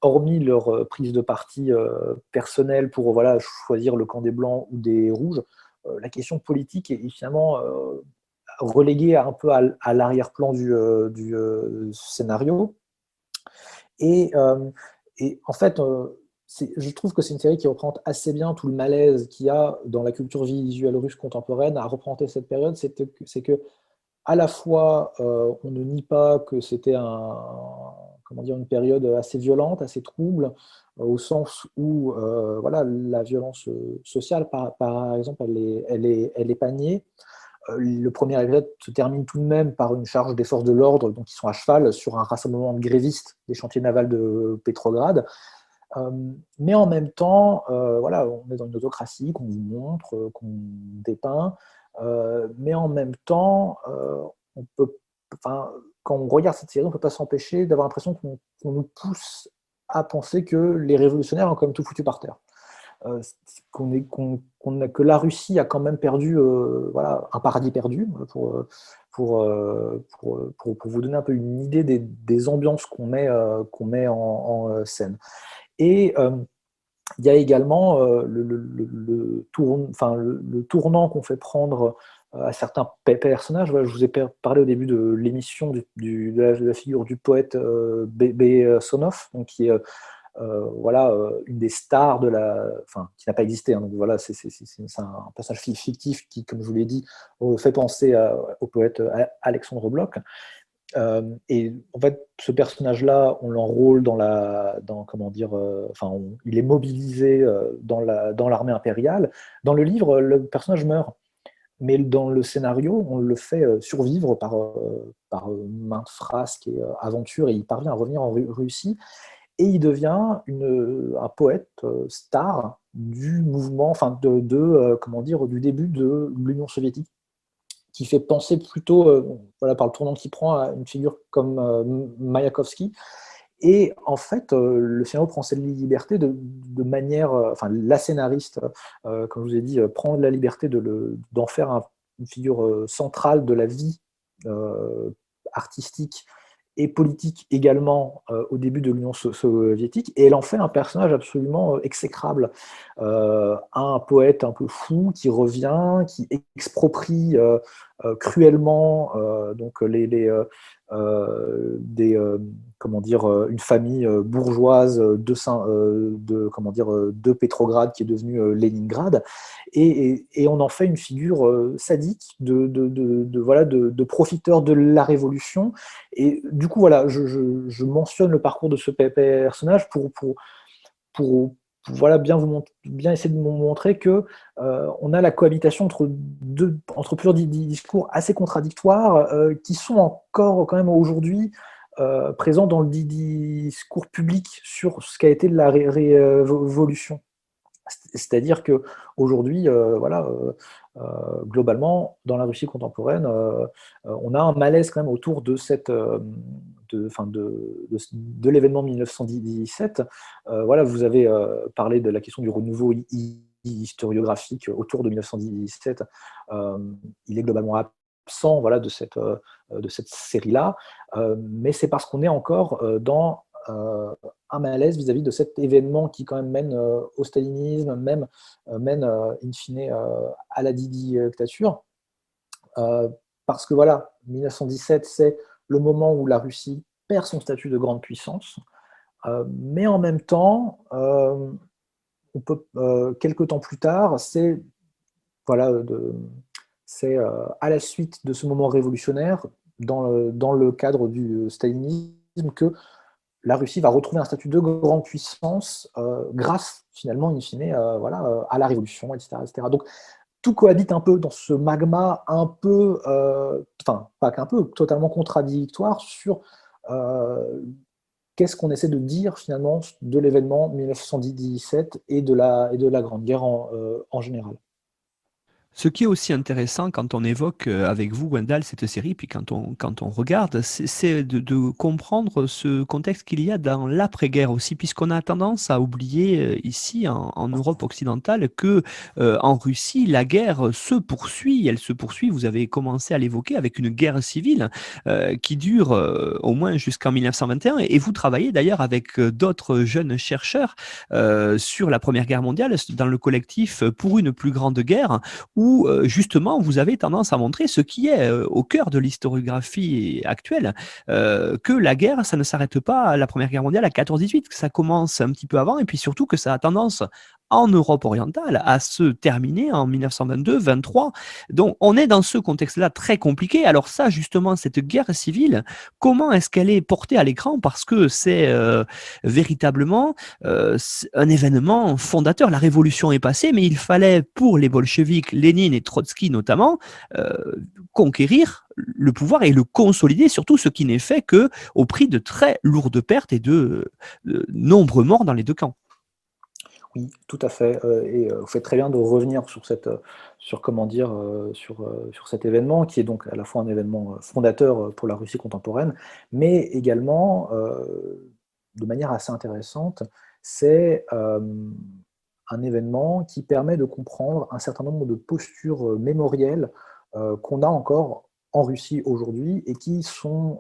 hormis leur prise de parti personnelle pour voilà, choisir le camp des Blancs ou des Rouges, la question politique est finalement reléguée un peu à l'arrière-plan du scénario. Et, en fait, je trouve que c'est une série qui représente assez bien tout le malaise qu'il y a dans la culture visuelle russe contemporaine à représenter cette période. C'est que à la fois, on ne nie pas que c'était comment dire, une période assez violente, assez trouble, au sens où voilà, la violence sociale, par exemple, elle est pas niée. Le premier épisode se termine tout de même par une charge des forces de l'ordre, donc qui sont à cheval sur un rassemblement de grévistes des chantiers navals de Pétrograd. Mais en même temps, voilà, on est dans une autocratie qu'on vous montre, qu'on dépeint, mais en même temps, on peut, enfin, quand on regarde cette série, on ne peut pas s'empêcher d'avoir l'impression qu'on nous pousse à penser que les révolutionnaires ont quand même tout foutu par terre. Que la Russie a quand même perdu voilà, un paradis perdu, pour vous donner un peu une idée des ambiances qu'on met en scène. Et il y a également le tournant qu'on fait prendre à certains personnages. Voilà, je vous ai parlé au début de l'émission de la figure du poète Besonov, donc qui est voilà, une des stars qui n'a pas existé. Hein, donc voilà, c'est un personnage fictif qui, comme je vous l'ai dit, fait penser au poète Alexandre Blok. Et en fait, ce personnage-là, on l'enrôle comment dire, il est mobilisé dans l'armée impériale. Dans le livre, le personnage meurt, mais dans le scénario, on le fait survivre par maintes frasques et aventures, et il parvient à revenir en Russie. Et il devient un poète star du mouvement, comment dire, du début de l'Union soviétique, qui fait penser plutôt, voilà, par le tournant qu'il prend, à une figure comme Mayakovsky. Et en fait, le scénario prend cette liberté de manière, la scénariste, comme je vous ai dit, prend la liberté d'en faire une figure centrale de la vie artistique et politique également au début de l'Union soviétique, et elle en fait un personnage absolument exécrable, un poète un peu fou qui revient, qui exproprie cruellement donc comment dire, une famille bourgeoise de Pétrograd qui est devenue Leningrad, et on en fait une figure sadique voilà, de profiteur de la révolution. Et du coup, voilà, je mentionne le parcours de ce personnage pour voilà, bien essayer de vous montrer que on a la cohabitation entre plusieurs discours assez contradictoires qui sont encore quand même aujourd'hui présents dans le discours public sur ce qu'a été la révolution. C'est-à-dire qu'aujourd'hui, voilà, globalement, dans la Russie contemporaine, on a un malaise quand même autour de de l'événement 1917. Voilà, vous avez parlé de la question du renouveau historiographique autour de 1917. Il est globalement absent, voilà, de cette série-là, mais c'est parce qu'on est encore dans un malaise vis-à-vis de cet événement qui quand même mène au stalinisme, mène in fine à la dictature. Parce que voilà, 1917, c'est le moment où la Russie perd son statut de grande puissance, mais en même temps, quelques temps plus tard, c'est voilà, à la suite de ce moment révolutionnaire, dans le cadre du stalinisme, que la Russie va retrouver un statut de grande puissance grâce, finalement, in fine, voilà, à la révolution, etc., etc. Donc, tout cohabite un peu dans ce magma un peu, pas qu'un peu, totalement contradictoire sur qu'est-ce qu'on essaie de dire, finalement, de l'événement 1917 et de la Grande Guerre en général. Ce qui est aussi intéressant quand on évoque avec vous, Gwendal, cette série, puis quand on regarde, c'est de comprendre ce contexte qu'il y a dans l'après-guerre aussi, puisqu'on a tendance à oublier ici en Europe occidentale que en Russie, la guerre se poursuit, elle se poursuit, vous avez commencé à l'évoquer, avec une guerre civile qui dure au moins jusqu'en 1921, et vous travaillez d'ailleurs avec d'autres jeunes chercheurs sur la Première Guerre mondiale, dans le collectif Pour une plus grande guerre, où justement vous avez tendance à montrer ce qui est au cœur de l'historiographie actuelle, que la guerre, ça ne s'arrête pas à la Première Guerre mondiale à 14-18, que ça commence un petit peu avant, et puis surtout que ça a tendance en Europe orientale à se terminer en 1922-23. Donc on est dans ce contexte-là très compliqué. Alors ça, justement, cette guerre civile, comment est-ce qu'elle est portée à l'écran? Parce que c'est véritablement un événement fondateur. La révolution est passée, mais il fallait pour les bolcheviks, Lénine et Trotsky notamment, euh, conquérir le pouvoir et le consolider, surtout ce qui n'est fait que au prix de très lourdes pertes et de nombreux morts dans les deux camps. Oui, tout à fait. Et vous faites très bien de revenir sur sur comment dire, sur cet événement qui est donc à la fois un événement fondateur pour la Russie contemporaine, mais également, de manière assez intéressante, c'est un événement qui permet de comprendre un certain nombre de postures mémorielles qu'on a encore en Russie aujourd'hui et qui sont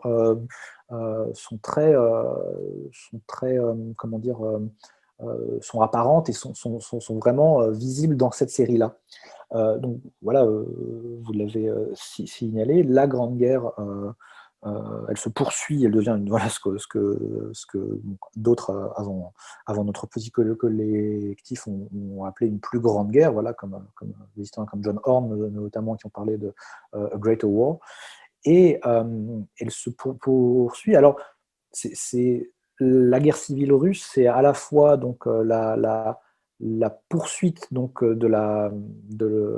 très comment dire, sont apparentes et sont vraiment visibles dans cette série-là. Donc voilà, vous l'avez signalé, la Grande Guerre, elle se poursuit, elle devient voilà, ce que d'autres avant notre petit collectif ont appelé une plus grande guerre, voilà, comme des historiens comme John Horn notamment qui ont parlé de A Greater War. Et elle se poursuit. Alors, c'est la guerre civile russe, c'est à la fois donc la poursuite donc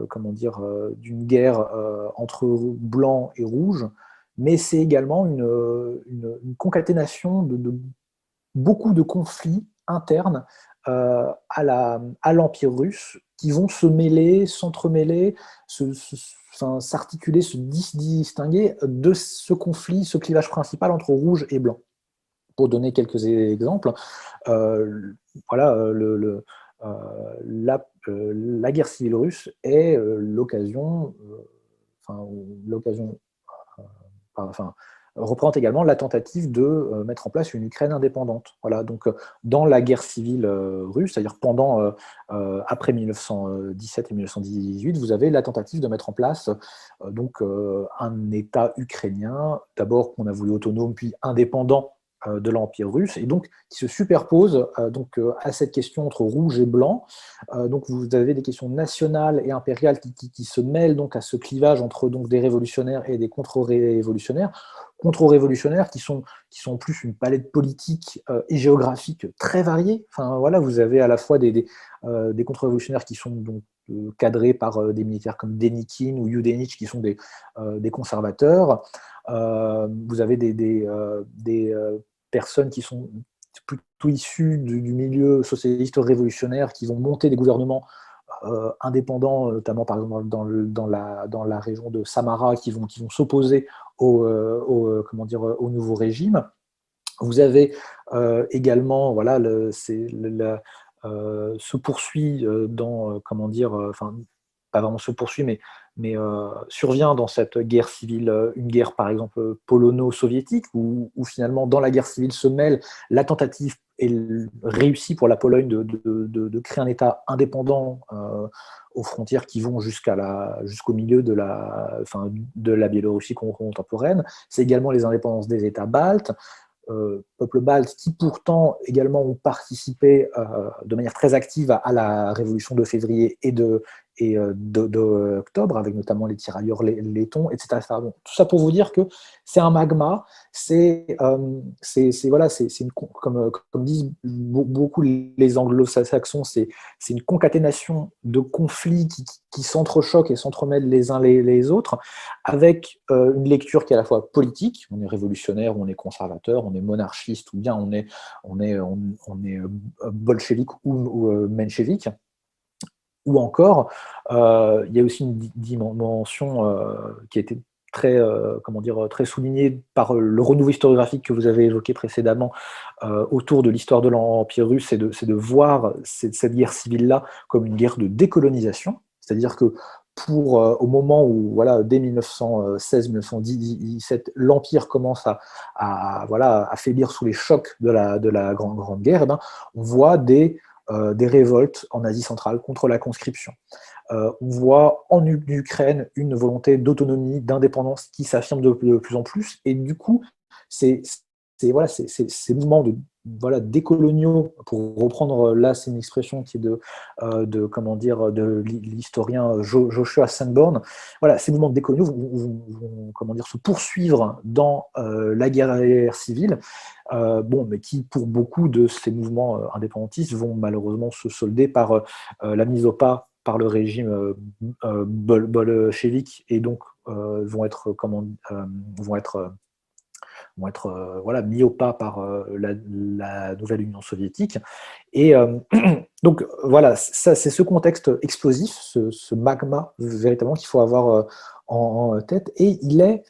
comment dire d'une guerre entre blancs et rouges, mais c'est également une concaténation de beaucoup de conflits internes à l'Empire russe qui vont se mêler, s'entremêler, enfin, s'articuler, se distinguer de ce conflit, ce clivage principal entre rouge et blanc. Pour donner quelques exemples, voilà, la guerre civile russe est l'occasion, enfin, représente également la tentative de mettre en place une Ukraine indépendante. Voilà, donc dans la guerre civile russe, c'est-à-dire après 1917 et 1918, vous avez la tentative de mettre en place un État ukrainien, d'abord qu'on a voulu autonome, puis indépendant de l'Empire russe, et donc qui se superpose à cette question entre rouge et blanc. Donc vous avez des questions nationales et impériales qui se mêlent donc à ce clivage entre donc des révolutionnaires et des contre-révolutionnaires qui sont plus une palette politique et géographique très variée. Enfin voilà, vous avez à la fois des contre-révolutionnaires qui sont donc cadrés par des militaires comme Denikin ou Yudenich qui sont des conservateurs. Vous avez des personnes qui sont plutôt issues du milieu socialiste révolutionnaire qui vont monter des gouvernements indépendants, notamment par exemple dans la région de Samara, qui vont s'opposer au nouveau régime. Vous avez également, voilà, se poursuit enfin, pas vraiment se poursuit, mais survient dans cette guerre civile une guerre, par exemple, polono-soviétique, où finalement, dans la guerre civile se mêle la tentative et réussie pour la Pologne de créer un État indépendant aux frontières qui vont jusqu'au milieu de la Biélorussie contemporaine. C'est également les indépendances des États baltes, peuples baltes qui pourtant également ont participé de manière très active à la révolution de février et d'octobre, avec notamment les tirailleurs lettons, etc. Bon, tout ça pour vous dire que c'est un magma, comme disent beaucoup les anglo-saxons, c'est une concaténation de conflits qui s'entrechoquent et s'entremêlent les uns les autres, avec une lecture qui est à la fois politique, on est révolutionnaire, on est conservateur, on est monarchiste, ou bien on est bolchevique ou menchevique, Ou encore, il y a aussi une dimension qui a été très, très soulignée par le renouveau historiographique que vous avez évoqué précédemment autour de l'histoire de l'Empire russe, c'est de voir cette guerre civile-là comme une guerre de décolonisation, c'est-à-dire que au moment où, voilà, dès 1916-1917, l'Empire commence à faiblir sous les chocs de la Grande Guerre, on voit des révoltes en Asie centrale contre la conscription. On voit en Ukraine une volonté d'autonomie, d'indépendance qui s'affirme de plus en plus, et du coup, ces mouvements décoloniaux, pour reprendre là, c'est une expression qui est de l'historien Joshua Sanborn. Voilà, ces mouvements décoloniaux vont se poursuivre dans la guerre civile, mais qui, pour beaucoup de ces mouvements indépendantistes, vont malheureusement se solder par la mise au pas par le régime bolchevique, et donc vont être mis au pas par la nouvelle Union soviétique. Et donc voilà, ça, c'est ce contexte explosif, ce magma véritablement qu'il faut avoir en tête, et il est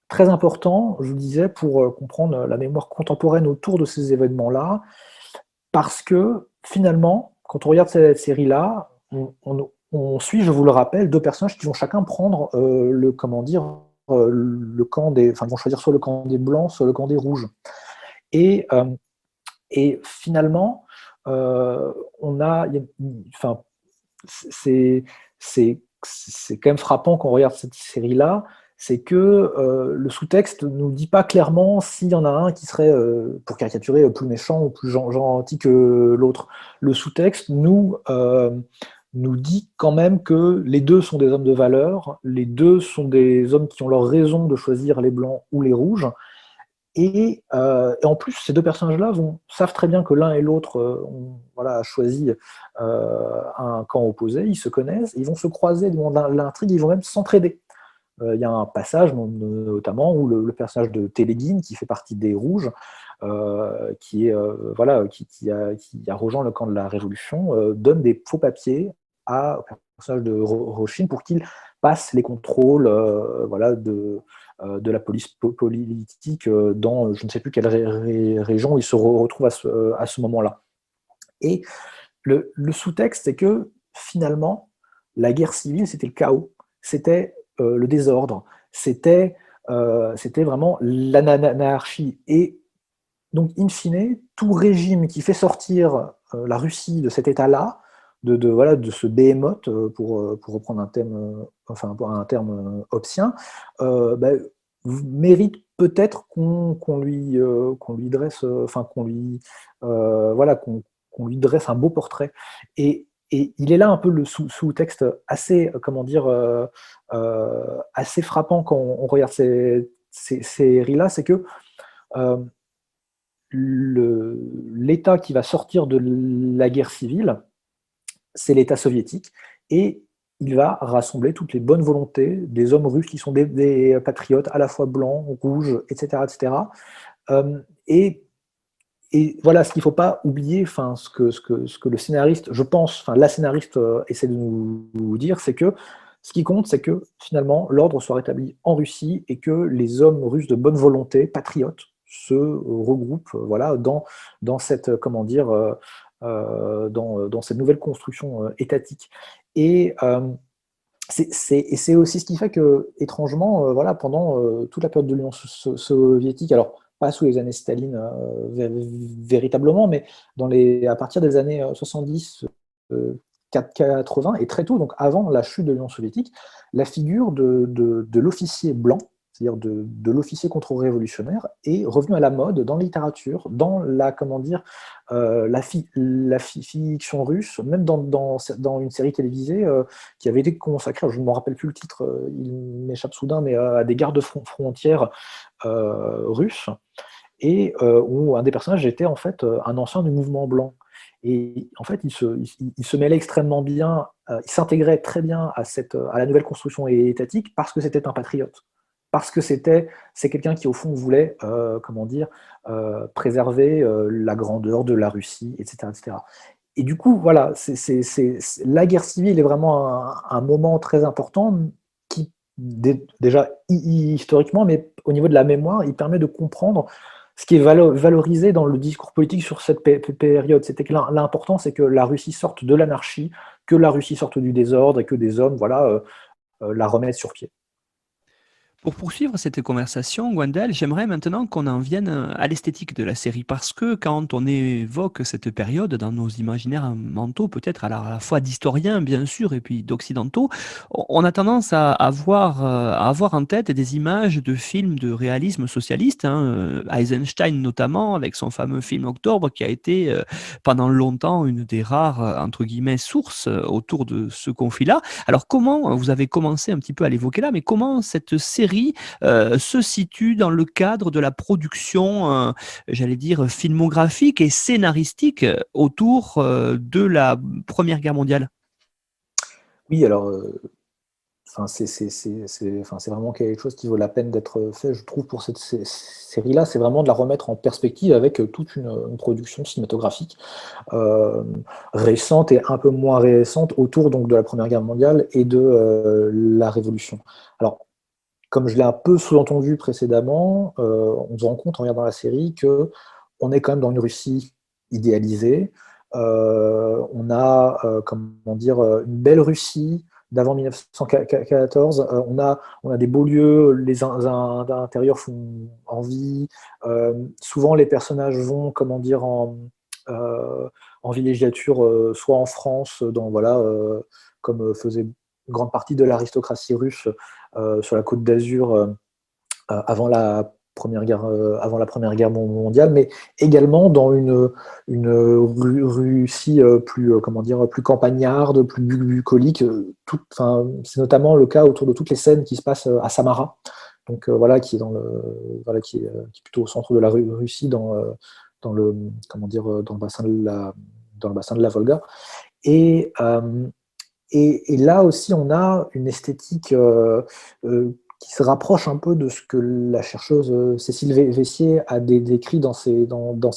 très important, je vous disais, pour comprendre la mémoire contemporaine autour de ces événements-là, parce que finalement, quand on regarde cette série-là, on suit, je vous le rappelle, deux personnages qui vont chacun prendre le camp des, enfin, ils vont choisir soit le camp des blancs, soit le camp des rouges. Et finalement, c'est quand même frappant quand on regarde cette série-là, c'est que le sous-texte ne nous dit pas clairement s'il y en a un qui serait, pour caricaturer, plus méchant ou plus gentil que l'autre. Le sous-texte nous dit quand même que les deux sont des hommes de valeur, les deux sont des hommes qui ont leur raison de choisir les blancs ou les rouges, et en plus, ces deux personnages-là savent très bien que l'un et l'autre ont choisi un camp opposé, ils se connaissent, ils vont se croiser dans l'intrigue, ils vont même s'entraider. Il y a un passage notamment où le personnage de Téléguine, qui fait partie des Rouges, qui a rejoint le camp de la Révolution, donne des faux papiers au personnage de Rochin pour qu'il passe les contrôles de la police politique dans je ne sais plus quelle région où il se retrouve à ce moment-là. Et le sous-texte, c'est que finalement, la guerre civile, c'était le chaos, c'était le désordre, c'était vraiment l'anarchie. Et donc, in fine, tout régime qui fait sortir la Russie de cet état-là, de ce behemoth, pour reprendre un terme hobbesien, mérite peut-être qu'on lui dresse, qu'on lui dresse un beau portrait. Et il est là un peu le sous-texte assez, assez frappant quand on regarde ces séries-là, c'est que l'État qui va sortir de la guerre civile, c'est l'État soviétique, et il va rassembler toutes les bonnes volontés des hommes russes qui sont des patriotes, à la fois blancs, rouges, etc. etc. Et voilà, ce qu'il ne faut pas oublier, ce que le scénariste, je pense, la scénariste essaie de nous dire, c'est que ce qui compte, c'est que finalement, l'ordre soit rétabli en Russie et que les hommes russes de bonne volonté, patriotes, se regroupent dans cette, dans cette nouvelle construction étatique. Et c'est aussi ce qui fait que, étrangement, pendant toute la période de l'Union soviétique, alors pas sous les années Staline véritablement, mais à partir des années 70, 80, et très tôt, donc avant la chute de l'Union soviétique, la figure de l'officier blanc, c'est-à-dire de l'officier contre-révolutionnaire, est revenue à la mode dans la littérature, dans la fiction russe, même dans une série télévisée qui avait été consacrée, je ne me rappelle plus le titre, il m'échappe soudain, mais à des gardes-frontières russes, et où un des personnages était en fait un ancien du mouvement blanc. Et en fait, il se mêlait extrêmement bien, il s'intégrait très bien à la nouvelle construction étatique parce que c'était un patriote. Parce que c'est quelqu'un qui, au fond, voulait préserver la grandeur de la Russie, etc. etc. Et du coup, voilà, la guerre civile est vraiment un moment très important qui, déjà historiquement, mais au niveau de la mémoire, il permet de comprendre ce qui est valorisé dans le discours politique sur cette période. C'était que l'important, c'est que la Russie sorte de l'anarchie, que la Russie sorte du désordre et que des hommes, voilà, la remettent sur pied. Pour poursuivre cette conversation, Gwendal, j'aimerais maintenant qu'on en vienne à l'esthétique de la série, parce que quand on évoque cette période dans nos imaginaires mentaux, peut-être à la fois d'historiens bien sûr, et puis d'occidentaux, on a tendance à avoir en tête des images de films de réalisme socialiste, hein, Eisenstein notamment, avec son fameux film Octobre, qui a été pendant longtemps une des rares, entre guillemets, sources autour de ce conflit-là. Alors comment, vous avez commencé un petit peu à l'évoquer là, mais comment cette série se situe dans le cadre de la production, j'allais dire, filmographique et scénaristique autour de la Première Guerre mondiale? Oui, alors, c'est vraiment quelque chose qui vaut la peine d'être fait, je trouve, pour cette série-là. C'est vraiment de la remettre en perspective avec toute une production cinématographique euh, récente et un peu moins récente autour donc de la Première Guerre mondiale et de la Révolution. Alors, comme je l'ai un peu sous-entendu précédemment, on se rend compte en regardant la série que on est quand même dans une Russie idéalisée. On a, comment dire, une belle Russie d'avant 1914. On a des beaux lieux, les intérieurs font envie. Souvent, les personnages vont, comment dire, en villégiature, soit en France, voilà, comme faisait une grande partie de l'aristocratie russe sur la Côte d'Azur avant la Première Guerre mondiale, mais également dans une Russie plus, comment dire, plus campagnarde, plus bucolique. C'est notamment le cas autour de toutes les scènes qui se passent à Samara, donc voilà, qui est qui est plutôt au centre de la Russie, dans le, comment dire, dans le bassin de la Volga. Et, euh, et là aussi, on a une esthétique qui se rapproche un peu de ce que la chercheuse Cécile Vessier a décrit dans ses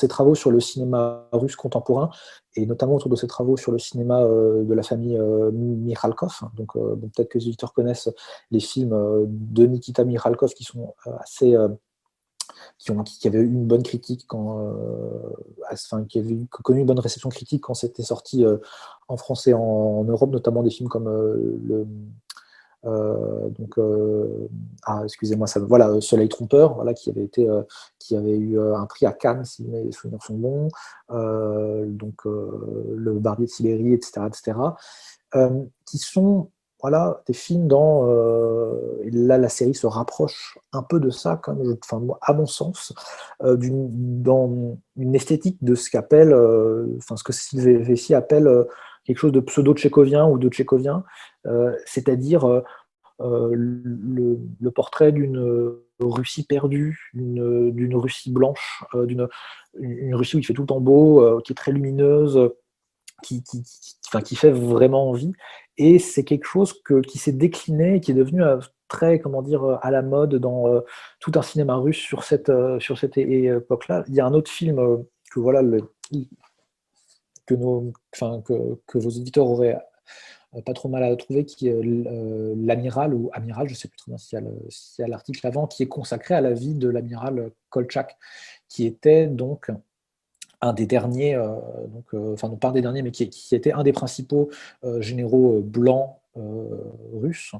travaux sur le cinéma russe contemporain, et notamment autour de ses travaux sur le cinéma de la famille Mikhalkov. Donc, bon, peut-être que les auditeurs connaissent les films de Nikita Mikhalkov qui sont assez qui avait eu une bonne critique qui avait connu une bonne réception critique quand c'était sorti en France et en Europe, notamment des films comme excusez-moi, voilà, Soleil trompeur, voilà, qui avait eu un prix à Cannes, si mes souvenirs sont bons, Le Barbier de Sibérie, etc., etc., qui sont, voilà, des films et là la série se rapproche un peu de ça, à mon sens, dans une esthétique de ce que Sylvie Vessi appelle quelque chose de pseudo-tchécovien ou de tchécovien, c'est-à-dire le portrait d'une Russie perdue, d'une Russie blanche, une Russie où il fait tout le temps beau, qui est très lumineuse, qui fait vraiment envie. Et c'est quelque chose qui s'est décliné et qui est devenu très, comment dire, à la mode dans tout un cinéma russe sur cette époque-là. Il y a un autre film que, voilà, que vos éditeurs auraient pas trop mal à trouver, qui est l'amiral ou amiral, je ne sais plus très bien s'il y a l'article avant, qui est consacré à la vie de l'amiral Kolchak, qui était donc un des derniers, non pas un des derniers, mais qui était un des principaux généraux blancs russes,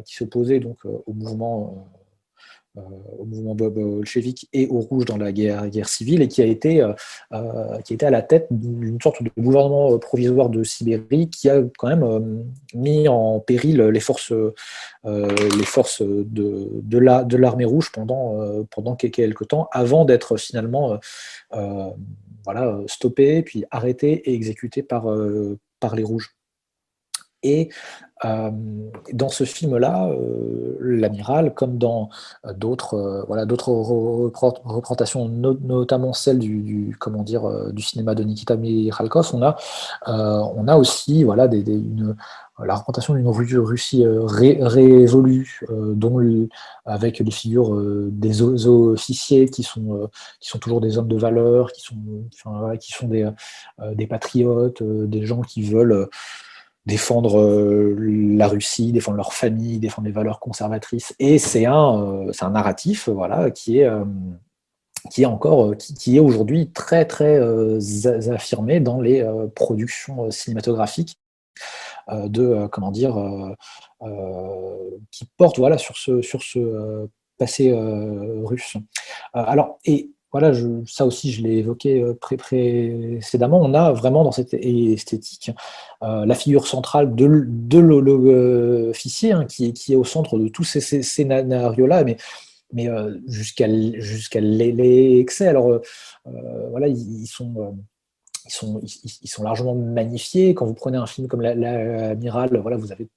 qui s'opposait donc au mouvement bolchevique et au rouge dans la guerre civile, et qui a été à la tête d'une sorte de gouvernement provisoire de Sibérie, qui a quand même mis en péril les forces de l'armée rouge pendant quelques temps, avant d'être finalement voilà, stoppé, puis arrêté et exécuté par les rouges. Et Dans ce film-là, l'amiral, comme dans d'autres représentations, notamment celle comment dire, du cinéma de Nikita Mikhalkov, on a aussi voilà, la représentation d'une Russie révolue, avec les figures des officiers qui sont toujours des hommes de valeur, enfin, voilà, qui sont des patriotes, des gens qui veulent défendre la Russie, défendre leur famille, défendre les valeurs conservatrices. Et c'est un narratif voilà, qui est aujourd'hui très, très affirmé dans les productions cinématographiques comment dire, qui portent voilà, sur ce passé russe. Alors, et voilà, ça aussi, je l'ai évoqué précédemment, on a vraiment dans cette esthétique la figure centrale de l'officier, hein, qui est au centre de tous ces scénarios-là, mais jusqu'à l'excès. Alors, voilà, ils sont largement magnifiés. Quand vous prenez un film comme l'Amiral, voilà, vous avez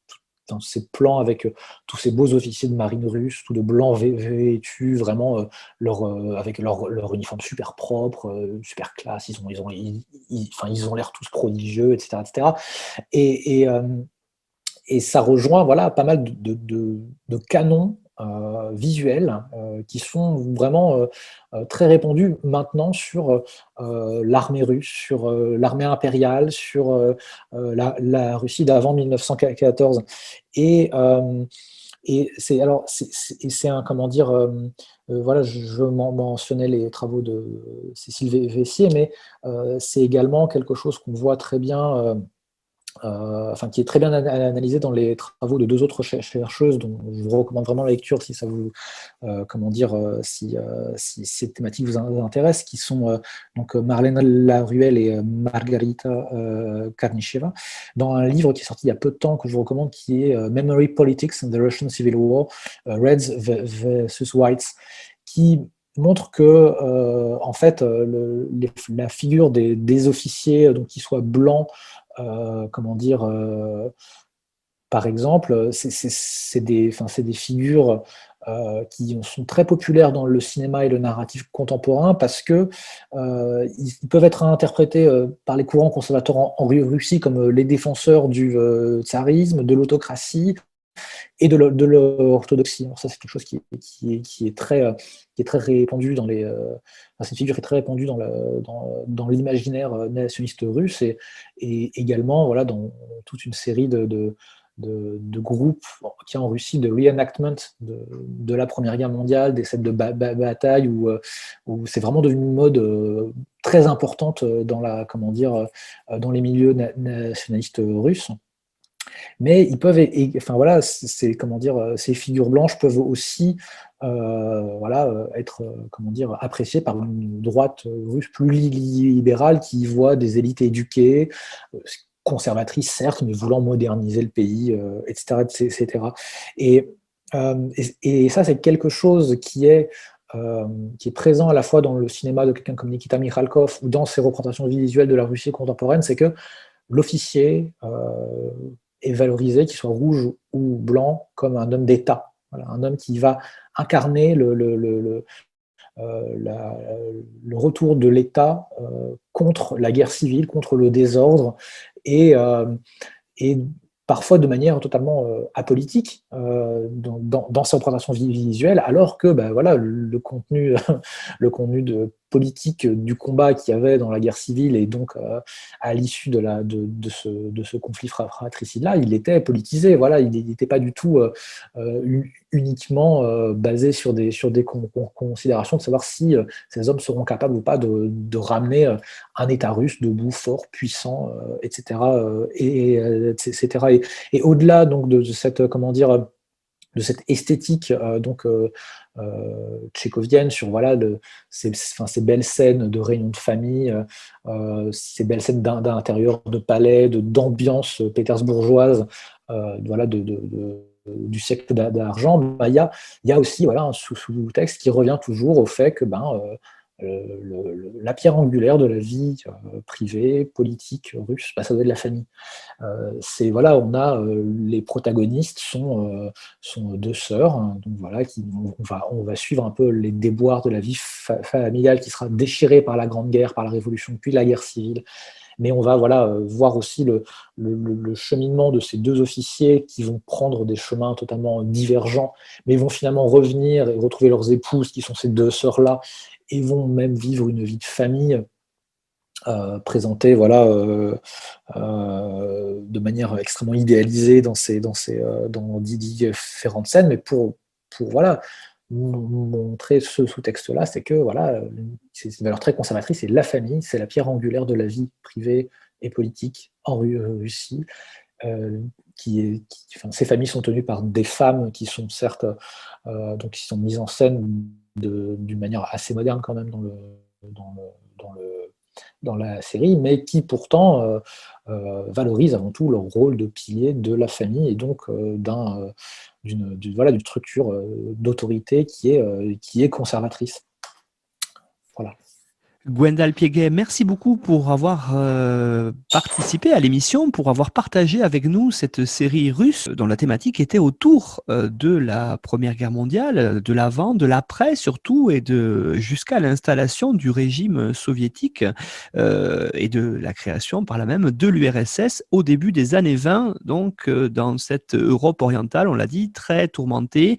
dans ces plans avec tous ces beaux officiers de marine russe, tout de blanc vêtus, vraiment avec leur uniforme super propre, super classe. Ils ont l'air tous prodigieux, etc., etc. Et, et, euh, et ça rejoint voilà, pas mal de canons visuels qui sont vraiment très répandus maintenant sur l'armée russe, sur l'armée impériale, sur la Russie d'avant 1914. Et, euh, et c'est un, comment dire, voilà, je mentionnais les travaux de Cécile Vessier, mais c'est également quelque chose qu'on voit très bien enfin, qui est très bien analysé dans les travaux de deux autres chercheuses, dont je vous recommande vraiment la lecture si ça vous, comment dire, si ces thématiques vous intéressent, qui sont donc Marlène Laruelle et Margarita Karnicheva, dans un livre qui est sorti il y a peu de temps, que je vous recommande, qui est Memory Politics and the Russian Civil War, Reds versus Whites, qui montre que, en fait, la figure des officiers, donc qu'ils soient blancs, comment dire, par exemple, c'est des figures qui sont très populaires dans le cinéma et le narratif contemporain parce que ils peuvent être interprétés par les courants conservateurs en Russie comme les défenseurs du tsarisme, de l'autocratie et de l'orthodoxie. Ça, c'est quelque chose qui est très répandu cette figure est très répandue dans l'imaginaire nationaliste russe et également voilà, dans toute une série de groupes qui en Russie de reenactment de la Première Guerre mondiale, des scènes de bataille où c'est vraiment devenu une mode très importante comment dire, dans les milieux nationalistes russes. Mais ils peuvent, enfin voilà, comment dire, ces figures blanches peuvent aussi, voilà, être, comment dire, appréciées par une droite russe plus libérale qui voit des élites éduquées, conservatrices certes, mais voulant moderniser le pays, etc., etc. Et ça, c'est quelque chose qui est présent à la fois dans le cinéma de quelqu'un comme Nikita Mikhalkov ou dans ses représentations visuelles de la Russie contemporaine, c'est que l'officier est valorisé, qu'il soit rouge ou blanc, comme un homme d'État. Voilà, un homme qui va incarner le retour de l'État contre la guerre civile, contre le désordre, et, et parfois de manière totalement apolitique dans ses représentations visuelles, alors que ben, voilà, le contenu, le contenu politique du combat qu'il y avait dans la guerre civile et donc à l'issue de ce conflit fratricide-là, il était politisé. Voilà, il n'était pas du tout uniquement basé sur des considérations de savoir si ces hommes seront capables ou pas de ramener un État russe debout, fort, puissant, etc. Etc. Et au-delà donc de cette, comment dire, de cette esthétique tchécovienne sur voilà, ces belles scènes de réunions de famille, ces belles scènes d'intérieur de palais, d'ambiance pétersbourgeoise, voilà, du siècle d'argent, bah, il y a aussi voilà, un sous-texte qui revient toujours au fait que la pierre angulaire de la vie privée, politique russe, ça doit être la famille. Les protagonistes sont deux sœurs, hein, donc voilà, on va suivre un peu les déboires de la vie familiale qui sera déchirée par la Grande Guerre, par la Révolution, puis la guerre civile. Mais on va voir aussi le cheminement de ces deux officiers qui vont prendre des chemins totalement divergents, mais vont finalement revenir et retrouver leurs épouses, qui sont ces deux sœurs-là, et vont même vivre une vie de famille présentée de manière extrêmement idéalisée dans différentes scènes, mais pour montrer ce sous-texte-là, c'est que c'est une valeur très conservatrice, c'est la famille, c'est la pierre angulaire de la vie privée et politique en Russie. Ces familles sont tenues par des femmes qui sont certes qui sont mises en scène d'une manière assez moderne quand même dans la série, mais qui pourtant valorisent avant tout leur rôle de pilier de la famille et donc d'une structure d'autorité qui est conservatrice. Voilà. Gwendal Piégay, merci beaucoup pour avoir participé à l'émission, pour avoir partagé avec nous cette série russe dont la thématique était autour de la Première Guerre mondiale, de l'avant, de l'après surtout, et jusqu'à l'installation du régime soviétique et de la création par là même de l'URSS au début des années 20, donc dans cette Europe orientale, on l'a dit, très tourmentée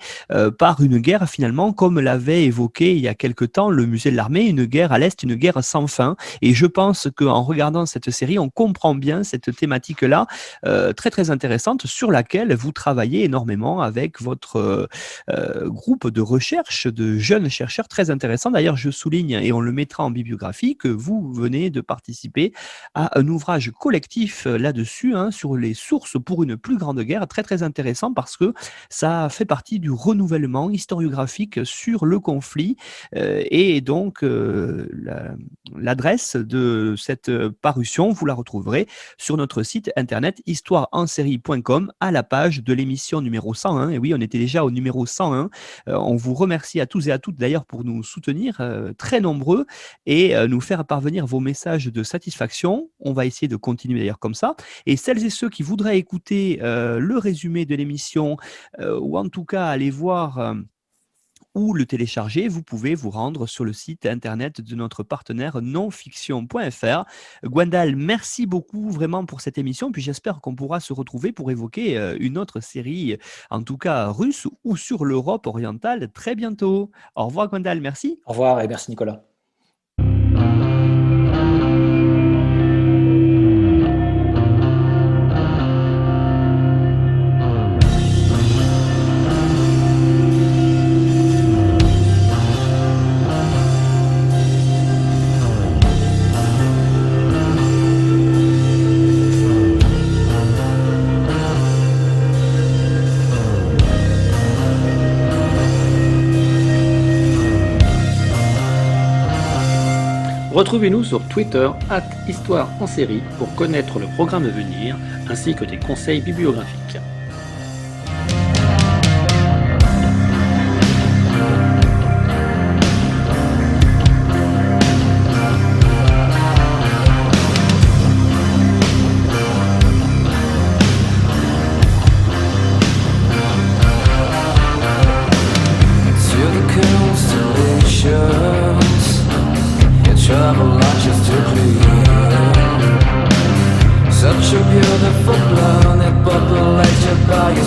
par une guerre finalement, comme l'avait évoqué il y a quelque temps le musée de l'armée, une guerre à l'Est, une guerre sans fin. Et je pense qu'en regardant cette série, on comprend bien cette thématique-là, très très intéressante, sur laquelle vous travaillez énormément avec votre groupe de recherche de jeunes chercheurs très intéressants. D'ailleurs, je souligne, et on le mettra en bibliographie, que vous venez de participer à un ouvrage collectif là-dessus, sur les sources pour une plus grande guerre, très très intéressant parce que ça fait partie du renouvellement historiographique sur le conflit et donc l'adresse de cette parution, vous la retrouverez sur notre site internet histoireensérie.com à la page de l'émission numéro 101. Et oui, on était déjà au numéro 101. On vous remercie à tous et à toutes d'ailleurs pour nous soutenir, très nombreux, et nous faire parvenir vos messages de satisfaction. On va essayer de continuer d'ailleurs comme ça. Et celles et ceux qui voudraient écouter le résumé de l'émission ou en tout cas aller voir ou le télécharger, vous pouvez vous rendre sur le site internet de notre partenaire nonfiction.fr. Gwendal, merci beaucoup vraiment pour cette émission, puis j'espère qu'on pourra se retrouver pour évoquer une autre série, en tout cas russe ou sur l'Europe orientale, très bientôt. Au revoir Gwendal, merci. Au revoir et merci Nicolas. Retrouvez-nous sur Twitter @HistoireEnSérie pour connaître le programme à venir ainsi que des conseils bibliographiques. Travel launches to clear. Such a beautiful planet populated by a